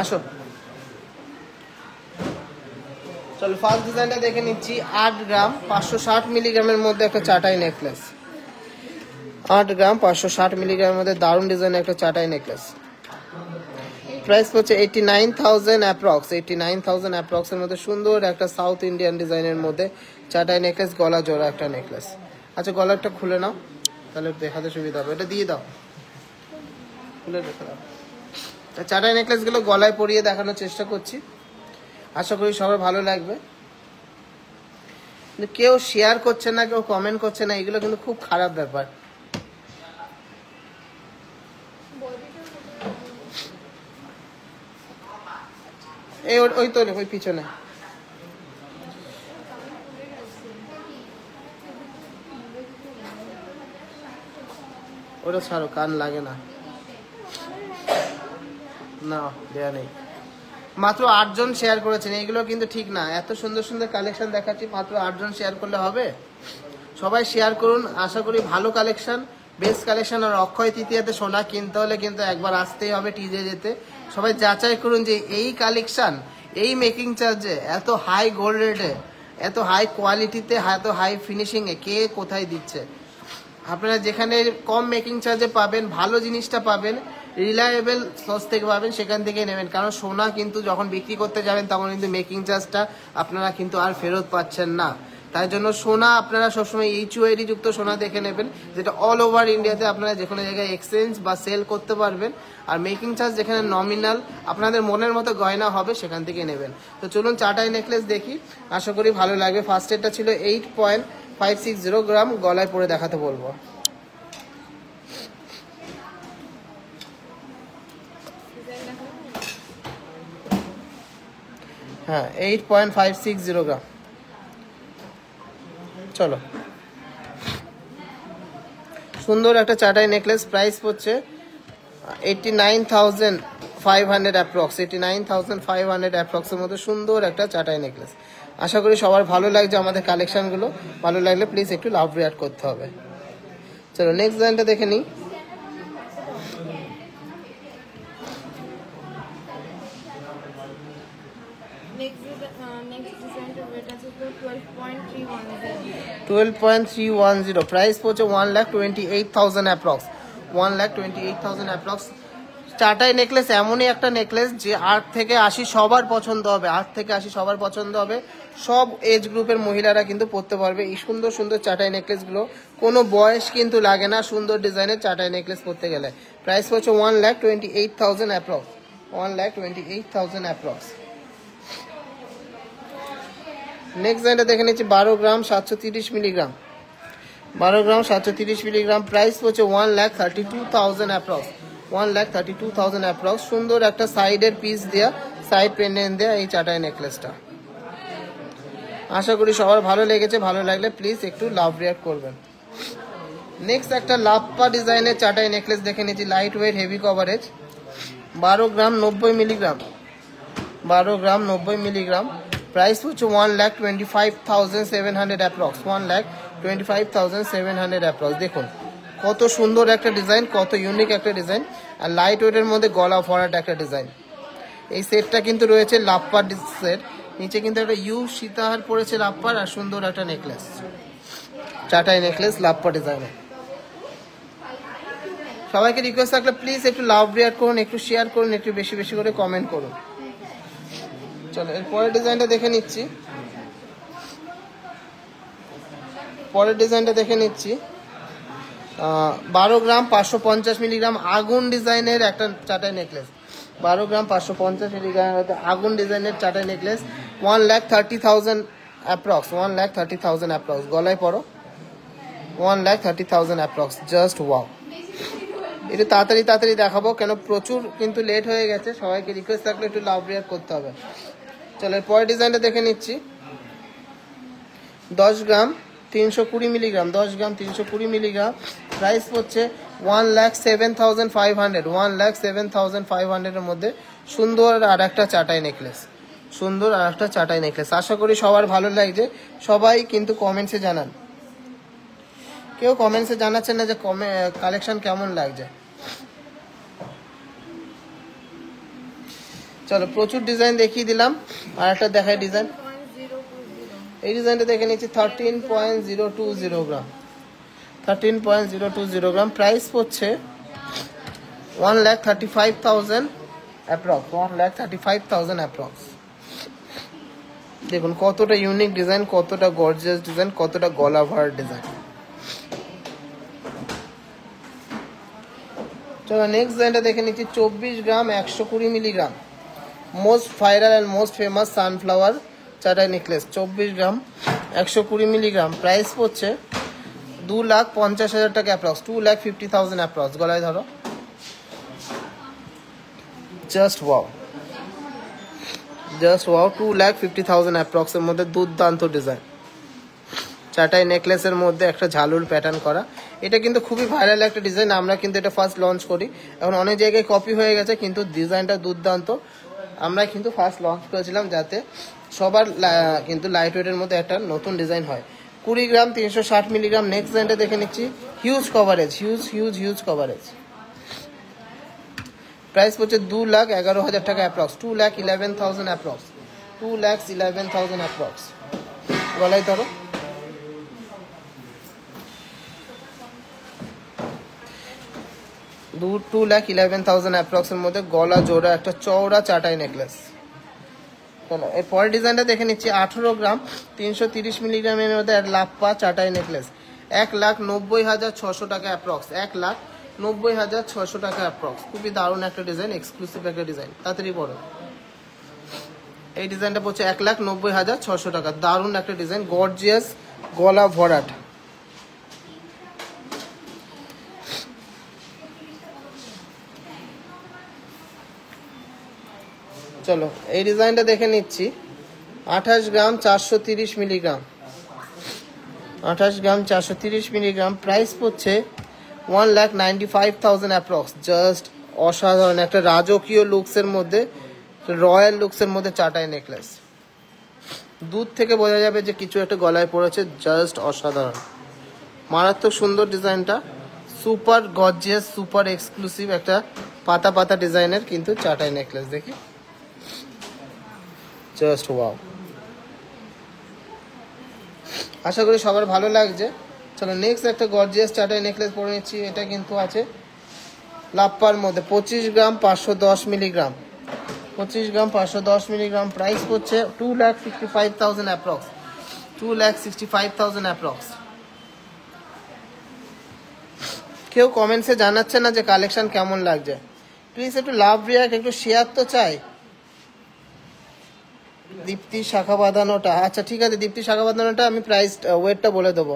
আসো চলো ফার্স্ট ডিজাইনটা দেখে নিচ্ছি। 8 গ্রাম 560 মিলিগ্রামের মধ্যে একটা চাটাই নেকলেস। 8 গ্রাম 560 মিলিগ্রামের মধ্যে দারুণ ডিজাইনের একটা চাটাই নেকলেস। প্রাইস হচ্ছে 89,000 অ্যাপ্রক্স। 89,000 অ্যাপ্রক্সের মধ্যে সুন্দর একটা সাউথ ইন্ডিয়ান ডিজাইনের মধ্যে চাটাই নেকলেস, গলা জোড়া একটা নেকলেস। আচ্ছা গলাটা খুলে নাও, তাহলে দেখাতে সুবিধা হবে। এটা দিয়ে দাও, খুলে রেখে দাও। চাটাই নেকলেসগুলো গলায় পরিয়ে দেখানোর চেষ্টা করছি, আশা করি সবার ভালো লাগবে। কেউ শেয়ার করছে না, কেউ কমেন্ট করছে না, এগুলো কিন্তু খুব খারাপ ব্যাপার। এই ওই তো ওই পিছনে ওটা ছাড়ো, কান লাগে না, না দেয়া নেই। মাত্র 8 জন শেয়ার করেছেন, এগুলো কিন্তু ঠিক না। এত সুন্দর সুন্দর কালেকশন দেখাচ্ছি, মাত্র 8 জন শেয়ার করলে হবে? সবাই শেয়ার করুন, আশা করি ভালো কালেকশন, বেস্ট কালেকশন। আর অক্ষয় তৃতীয়াতে সোনা কিনতে হলে কিন্তু একবার আসতেই হবে টিজে যেতে। সবাই যাচাই করুন যে এই কালেকশন, এই মেকিং চার্জে, এত হাই গোল্ড রেটে, এত হাই কোয়ালিটিতে, এত হাই ফিনিশিংয়ে কে কোথায় দিচ্ছে। আপনারা যেখানে কম মেকিং চার্জে পাবেন, ভালো জিনিসটা পাবেন, রিলায়েবল সোর্স থেকে পাবেন, সেখান থেকে নেবেন। কারণ সোনা কিন্তু যখন বিক্রি করতে যাবেন তখন কিন্তু মেকিং চার্জটা আপনারা কিন্তু আর ফেরত পাচ্ছেন না। তাই জন্য সোনা আপনারা সবসময় HUID যুক্ত সোনা দেখে নেবেন, যেটা অল ওভার ইন্ডিয়াতে আপনারা যে কোনো জায়গায় এক্সচেঞ্জ বা সেল করতে পারবেন। আর মেকিং চার্জ যেখানে নমিনাল, আপনাদের মনের মতো গয়না হবে, সেখান থেকে নেবেন। তো চলুন চাটাই নেকলেস দেখি, আশা করি ভালো লাগবে। ফার্স্ট এটা ছিল 8.560 গ্রাম, গলায় পরে দেখাতে বলবো। হ্যাঁ 8.560 গ্রাম। চলো সুন্দর একটা চাটাই নেকলেস। প্রাইস হচ্ছে 89,500 অ্যাপ্রক্স। 89,500 অ্যাপ্রক্সের মধ্যে সুন্দর একটা চাটাই নেকলেস। আশা করি সবার ভালো লাগছে আমাদের কালেকশনগুলো। ভালো লাগলে প্লিজ একটু লাভ রিয়াক্ট করতে হবে। চলো নেক্সট ডিজাইনটা দেখে নিই। $12.310 প্রাইস পড়ছে 1,28,000 অ্যাপ্রক্স। 1,28,000 অ্যাপ্রক্স। চাটাই নেকলেস এমনই একটা নেকলেস যে 8 থেকে 80 সবার পছন্দ হবে। 8 থেকে 80 সবার পছন্দ হবে, সব এজ গ্রুপের মহিলারা কিন্তু পরতে পারবে এই সুন্দর সুন্দর চাটাই নেকলেসগুলো। কোনো বয়স কিন্তু লাগে না সুন্দর ডিজাইনের চাটাই নেকলেস পরতে গেলে। প্রাইস পড়ছে 1,28,000 অ্যাপ্রক্স। 1,28,000 অ্যাপ্রক্স। নেক্সট ডিজাইনটা দেখে নিচ্ছি। 12 গ্রাম 730 মিলিগ্রাম। 12 গ্রাম 730 মিলিগ্রাম। প্রাইস পড়ছে 1,32,000 অ্যাপ্রক্স। 1,32,000 অ্যাপ্রক্স। সুন্দর একটা সাইডের পিস দেয়া, সাইড পেন্ডেন্ট দেয়া এই চাটাই নেকলেসটা। আশা করি সবার ভালো লেগেছে। ভালো লাগলে প্লিজ একটু লাভ রিয়াক্ট করবেন। নেক্সট একটা লাপ্পা ডিজাইনের চাটাই নেকলেস দেখে নিচ্ছি। Light weight, heavy coverage. 12 গ্রাম 90 মিলিগ্রাম। 12 গ্রাম 90 মিলিগ্রাম। প্রাইস হচ্ছে 1,25,700 অ্যাপ্রক্স। 1,25,700 অ্যাপ্রক্স। দেখুন কত সুন্দর একটা ডিজাইন, কত ইউনিক একটা ডিজাইন। আর লাইট ওয়েটের মধ্যে গলা ভরাট একটা ডিজাইন। এই সেটটা কিন্তু রয়েছে লাপ্পার সেট। নিচে কিন্তু একটা সীতাহার পড়েছে লাপ্পার, আর সুন্দর একটা নেকলেস, চাটাই নেকলেস লাপ্পা ডিজাইনের। সবাইকে রিকোয়েস্ট থাকলে প্লিজ একটু লাভ রিয়াক্ট করুন, একটু শেয়ার করুন, একটু বেশি বেশি করে কমেন্ট করুন। চলো এর পরের ডিজাইনটা দেখে নিচ্ছি। 12 গ্রাম 550 মিলিগ্রাম আগুন ডিজাইনের একটা চাটাই নেকলেস। 12 গ্রাম 550 মিলিগ্রাম আগুন ডিজাইনের চাটাই নেকলেস। 1,30,000 অ্যাপ্রক্স। 1,30,000 অ্যাপ্রক্স। গলায় পড়ো। 1,30,000 অ্যাপ্রক্স। Just wow. একটু তাড়াতাড়ি তাড়াতাড়ি দেখাবো, কেন প্রচুর কিন্তু লেট হয়ে গেছে। সবাইকে রিকোয়েস্ট থাকলে একটু লাভ রিয়াক্ট করতে হবে। চলো এর পরের ডিজাইনটা দেখে নিচ্ছি। 10 গ্রাম 320 মিলিগ্রাম। 10 গ্রাম 320 মিলিগ্রাম। প্রাইস হচ্ছে 1,07,500। 1,07,500 এর মধ্যে সুন্দর আর একটা চাটাই নেকলেস। সুন্দর আর একটা চাটাই নেকলেস। আশা করি সবার ভালো লাগছে। সবাই কিন্তু কমেন্টসে জানান। কেউ কমেন্টসে জানাচ্ছেন না যে কালেকশন কেমন লাগছে। চলো প্রচুর ডিজাইন দেখিয়ে দিলাম, আর একটা দেখাই ডিজাইন। এই ডিজাইনটা দেখে নিচ্ছি 13.020 গ্রাম, 13.020 গ্রাম। প্রাইস পড়ছে 1,35,000 অ্যাপ্রক্স, 1,35,000 অ্যাপ্রক্স। দেখুন কতটা ইউনিক ডিজাইন, কতটা গর্জিয়াস ডিজাইন, কতটা গলা ভরার ডিজাইন। চলো নেক্সট ডিজাইনটা দেখে নিচ্ছি 24 gram 120 milligram, most viral and most famous sunflower চাটাই নেকলেস। 24 gram 120 milligram. প্রাইস পড়ছে 2,50,000 টাকা অ্যাপ্রক্স, 2,50,000 অ্যাপ্রক্স। গলায় ধরো, জাস্ট ওয়াও, জাস্ট ওয়াও, 2,50,000 অ্যাপ্রক্সের মধ্যে দুর্দান্ত ডিজাইন। চাটাই নেকলেসের মধ্যে একটা ঝালুর প্যাটার্ন করা, এটা কিন্তু খুবই ভাইরাল একটা ডিজাইন। আমরা কিন্তু এটা ফার্স্ট লঞ্চ করি, এখন অনেক জায়গায় কপি হয়ে গেছে, কিন্তু ডিজাইনটা দুর্দান্ত। আমরা কিন্তু ফার্স্ট লঞ্চ করেছিলাম যাতে সবার কিন্তু লাইট ওয়েটের মধ্যে একটা নতুন ডিজাইন হয়। 20 গ্রাম 360 মিলিগ্রাম। নেক্সট ডিজাইনটা দেখে নিচ্ছি, huge coverage, huge huge huge coverage. Price পড়ছে 2,11,000 টাকা অ্যাপ্রক্স, 2,11,000 অ্যাপ্রক্স, 2,11,000 অ্যাপ্রক্স। গলায় ধরো, দু 2,11,000 অ্যাপ্রক্সের মধ্যে গলা জোড়া একটা চওড়া চাটাই নেকলেস। চলো এই পরের ডিজাইনটা দেখে নিচ্ছি 18 গ্রাম 330 মিলিগ্রামের মধ্যে লাপ্পা চাটাই নেকলেস, 1,90,600 টাকা অ্যাপ্রক্স, 1,90,600 টাকা অ্যাপ্রক্স। খুবই দারুণ একটা ডিজাইন, এক্সক্লুসিভ একটা ডিজাইন। তাড়াতাড়ি পড়ো, এই ডিজাইনটা পড়ছে 1,90,600 টাকা। দারুণ একটা ডিজাইন, গর্জিয়াস গলা ভরাট। চলো এই ডিজাইনটা দেখে নিচ্ছি 28 গ্রাম 430 মিলিগ্রাম, 28 গ্রাম 430 মিলিগ্রাম। প্রাইস পড়ছে 1,95,000 অ্যাপ্রক্স। জাস্ট অসাধারণ একটা রাজকীয় লুকসের মধ্যে, রয়্যাল লুকসের মধ্যে চাটাই নেকলেস। দূর থেকে বোঝা যাবে যে কিছু একটা গলায় পড়েছে, জাস্ট অসাধারণ, মারাত্মক সুন্দর ডিজাইনটা। সুপার গর্জিয়াস, সুপার এক্সক্লুসিভ একটা পাতা পাতা ডিজাইনের কিন্তু চাটাই নেকলেস। দেখি, জাস্ট ওয়াও। আশা করি সবার ভালো লাগছে। চলো নেক্সট একটা গর্জিয়াস চাটাই নেকলেস পরে নিচ্ছি। এটা কিন্তু আছে লাপ্পার মধ্যে, 25 গ্রাম 510 মিলিগ্রাম, 25 গ্রাম 510 মিলিগ্রাম। প্রাইস পড়ছে 2,65,000 অ্যাপ্রক্স, 2,65,000 অ্যাপ্রক্স। কেউ কমেন্টসে জানাচ্ছে না যে কালেকশন কেমন লাগছে, প্লিজ একটু লাভ রিয়াক্ট, একটু শেয়ার তো চাই। দীপ্তি শাখা বাঁধানোটা, আচ্ছা ঠিক আছে, দীপ্তি শাখা বাঁধানোটা আমি প্রাইস ওয়েটটা বলে দেবো।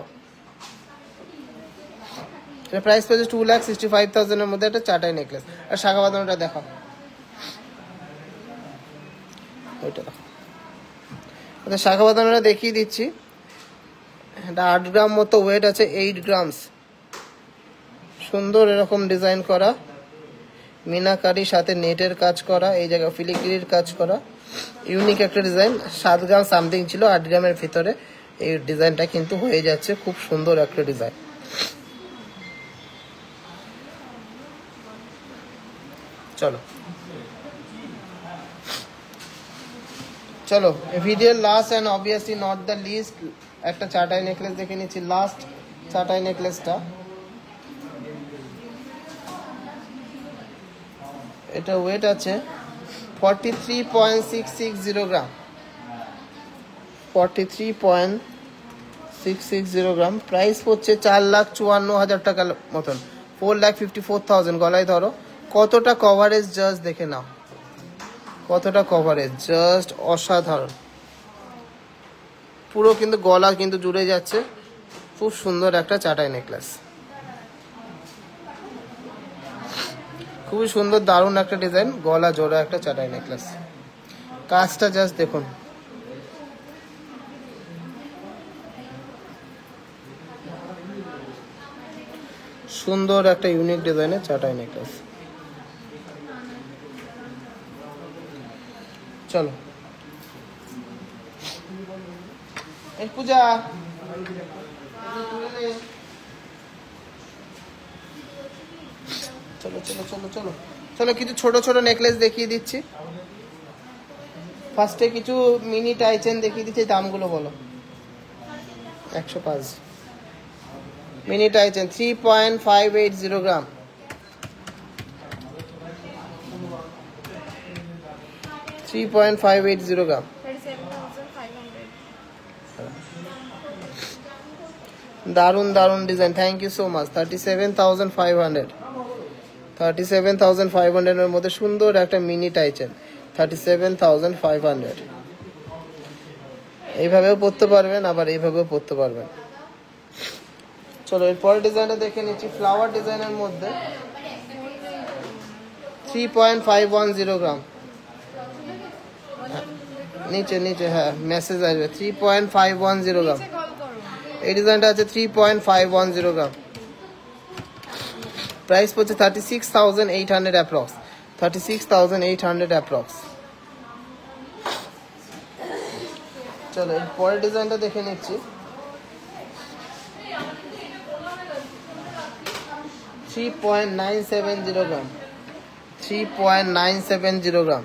প্রাইস পড়ছে 2,65,000 এর মধ্যে একটা চাটাই নেকলেস। আর শাখা বাঁধানোটা দেখো, ওইটা দেখো। আচ্ছা শাখা বাঁধানোটা দেখিয়ে দিচ্ছি। এটা 8 গ্রাম মতো ওয়েট আছে, 8 গ্রামস। সুন্দর এরকম ডিজাইন করা, মিনাকারির সাথে নেটের কাজ করা, এই জায়গায় ফিলিগ্রির কাজ করা, ইউনিক একটা ডিজাইন। 7 গ্রাম সামথিং ছিল, 8 গ্রামের ভিতরে এই ডিজাইনটা কিন্তু হয়ে যাচ্ছে। খুব সুন্দর একটা ডিজাইন। চলো চলো ভিডিওর last and obviously not the list একটা চাটাই নেকলেস দেখে নিচ্ছি। লাস্ট চাটাই নেকলেসটা, এটা ওয়েট আছে 43.660 গ্রাম, 43.660 গ্রাম। প্রাইস পড়ছে 4,54,000 টাকা মতন, 4,54,000। গলায় ধরো, কতটা কভারেজ জাস্ট দেখে নাও, কতটা কভারেজ, জাস্ট অসাধারণ। পুরো কিন্তু গলা কিন্তু জুড়ে যাচ্ছে। খুব সুন্দর একটা চাটাই নেকলেস, খুবই সুন্দর দারুণ একটা ডিজাইন, গলা জোড়া একটা চাটাই নেকলেস। কাজটা জাস্ট দেখুন, সুন্দর একটা ইউনিক ডিজাইনের চাটাই নেকলেস। চলো এই পূজা, চলো চলো চলো চলো চলো কিছু ছোট ছোট নেকলেস দেখিয়ে দিচ্ছি। ফার্স্টে কিছু মিনি টাই চেন দেখিয়ে দিচ্ছি, দামগুলো বলো। 105 মিনি টাইচেন 3.580 গ্রাম, 3.580 গ্রাম। 37,500। দারুন দারুন design, thank you so much. 37,500, 37,500 এর মধ্যে সুন্দর একটা মিনি টাইচেন, 37,500। এইভাবেও পরতে পারবেন, আবার এইভাবেও পরতে পারবেন। চলো এরপরের ডিজাইনটা দেখে নিচ্ছি, ফ্লাওয়ার ডিজাইনের মধ্যে 3.510 গ্রাম। নিচে নিচে হ্যাঁ মেসেজ আসবে, 3.510 গ্রাম। এই ডিজাইনটা আছে 3.510 গ্রাম। প্রাইস পড়ছে 36,800 অ্যাপ্রক্স, 36,800 অ্যাপ্রক্স। চলো এর পরের ডিজাইনটা দেখে নিচ্ছি, 3.970 গ্রাম, 3.970 গ্রাম,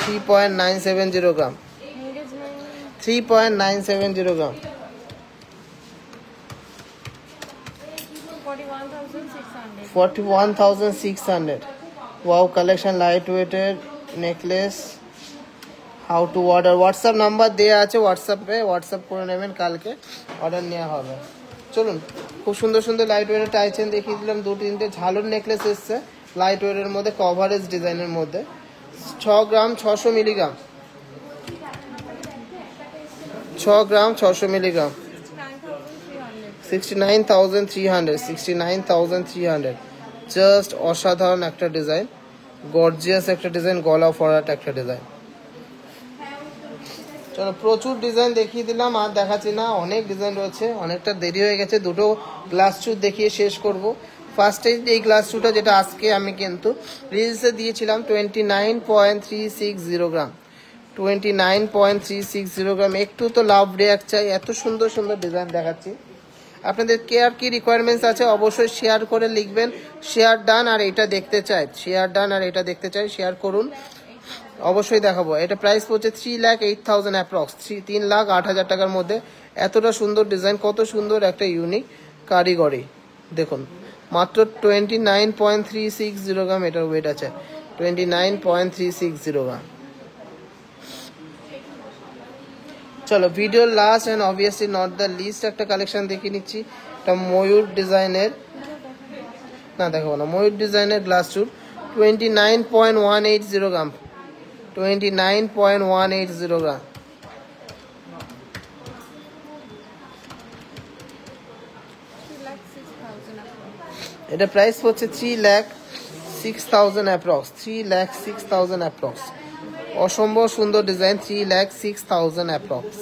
3.970 গ্রাম, 3.970 গ্রাম। 41,600। ওয়াও কালেকশন, লাইট ওয়েটের necklace. How to order, WhatsApp number দেওয়া আছে, হোয়াটসঅ্যাপ করে নেবেন, কালকে অর্ডার নেওয়া হবে। চলুন খুব সুন্দর সুন্দর লাইট ওয়েটের টাইচেন দেখিয়ে দিলাম, 2-3টে ঝালর নেকলেস এসছে লাইট ওয়েটের মধ্যে, কভারেজ ডিজাইনের মধ্যে। 6 গ্রাম 600 মিলিগ্রাম, 6 গ্রাম 600 মিলিগ্রাম, 69,300, 69,300। জাস্ট অসাধারণ একটা ডিজাইন, গর্জিয়াস একটা ডিজাইন, গলা ফরাট একটা ডিজাইন। চলো প্রচুর ডিজাইন দেখিয়ে দিলাম, আর দেখাচ্ছি না, অনেক ডিজাইন রয়েছে, অনেকটা দেরি হয়ে গেছে। দুটো গ্লাস চুট দেখিয়ে শেষ করব। ফার্স্টে এই গ্লাস চুটটা যেটা আজকে আমি কিন্তু রিলসে দিয়েছিলাম 29.360 গ্রাম, 29.360 গ্রাম। একটু তো লাভ রিয়াক্ট চাই, এত সুন্দর সুন্দর ডিজাইন দেখাচ্ছি। আপনাদের কে আর কি রিকোয়ারমেন্টস আছে অবশ্যই শেয়ার করে লিখবেন, শেয়ার ডান আর এটা দেখতে চাই, শেয়ার ডান আর এটা দেখতে চাই, শেয়ার করুন, অবশ্যই দেখাবো। এটা প্রাইস পড়ছে 3,08,000 অ্যাপ্রক্স, 3,08,000 টাকার মধ্যে। এতটা সুন্দর ডিজাইন, কত সুন্দর একটা ইউনিক কারিগরি দেখুন। মাত্র 29.360 গ্রাম এটার ওয়েট আছে, 29.360 গ্রাম। চলো ভিডিওর last and obviously not the list একটা কালেকশন দেখে নিচ্ছি। এটা ময়ূর ডিজাইনের, না দেখাবো না, ময়ূর ডিজাইনের গ্লাস চুট, 29.180 গ্রাম, 29.180 গ্রাম। এটা প্রাইস হচ্ছে 3,06,000 অ্যাপ্রক্স, 3,06,000 অ্যাপ্রক্স। অসম্ভব সুন্দর ডিজাইন, 3,06,000 অ্যাপ্রক্স।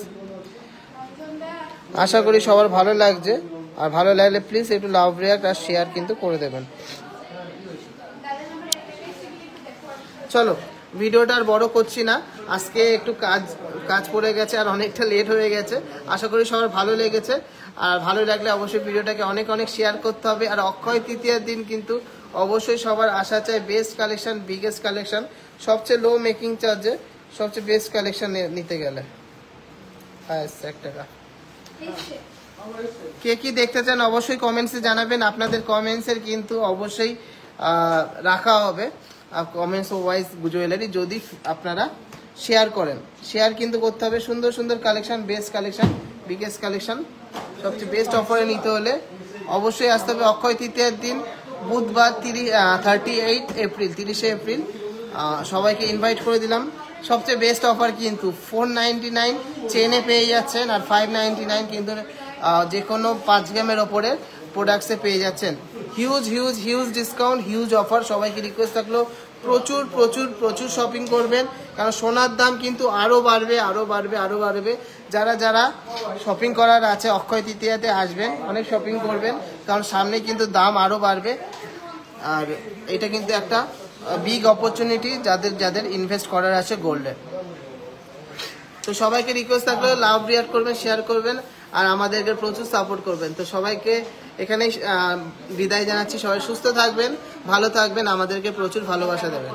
আশা করি সবার ভালো লাগছে, আর ভালো লাগলে প্লিজ একটু লাভ রিয়াক্ট আর শেয়ার কিন্তু করে দেবেন। চলো ভিডিওটা আর বড় করছি না, আজকে একটু কাজ পড়ে গেছে আর অনেকটা লেট হয়ে গেছে। আশা করি সবার ভালো লেগেছে, আর ভালো লাগলে অবশ্যই ভিডিওটাকে অনেক অনেক শেয়ার করতে হবে। আর অক্ষয় তৃতীয়ার দিন কিন্তু অবশ্যই সবার আশা চাই বেস্ট কালেকশন, বিগেস্ট কালেকশন, সবচেয়ে লো মেকিং চার্জে সবচেয়ে বেস্ট কালেকশন নিতে গেলে 1 টাকা। কে কি দেখতে চান অবশ্যই কমেন্টসে জানাবেন, আপনাদের কমেন্টসের কিন্তু অবশ্যই রাখা হবে কমেন্টস ওয়াইজ জুয়েলারি, যদি আপনারা শেয়ার করেন। শেয়ার কিন্তু করতে হবে, সুন্দর সুন্দর collection, best collection, biggest collection, সবচেয়ে বেস্ট অফারে নিতে হলে অবশ্যই আসতে হবে অক্ষয় তৃতীয়ার দিন, বুধবার 30 এপ্রিল। সবাইকে ইনভাইট করে দিলাম। সবচেয়ে বেস্ট অফার কিন্তু 499 চেনে পেয়ে যাচ্ছেন, আর 599 কিন্তু যে কোনো 5 গ্রামের ওপরে প্রোডাক্টসে পেয়ে যাচ্ছেন। Huge discount, huge offer. সবাইকে রিকোয়েস্ট থাকলো প্রচুর প্রচুর প্রচুর শপিং করবেন, কারণ সোনার দাম কিন্তু আরও বাড়বে। যারা শপিং করার আছে অক্ষয় তৃতীয়াতে আসবেন, অনেক শপিং করবেন, কারণ সামনে কিন্তু দাম আরও বাড়বে। আর এটা কিন্তু একটা বিগ অপরচুনিটি যাদের ইনভেস্ট করার আছে গোল্ডে। তো সবাইকে রিকোয়েস্ট থাকলে লাভ রিয়াক্ট করবেন, শেয়ার করবেন, আর আমাদেরকে প্রচুর সাপোর্ট করবেন। তো সবাইকে এখানেই বিদায় জানাচ্ছি, সবাই সুস্থ থাকবেন, ভালো থাকবেন, আমাদেরকে প্রচুর ভালোবাসা দেবেন।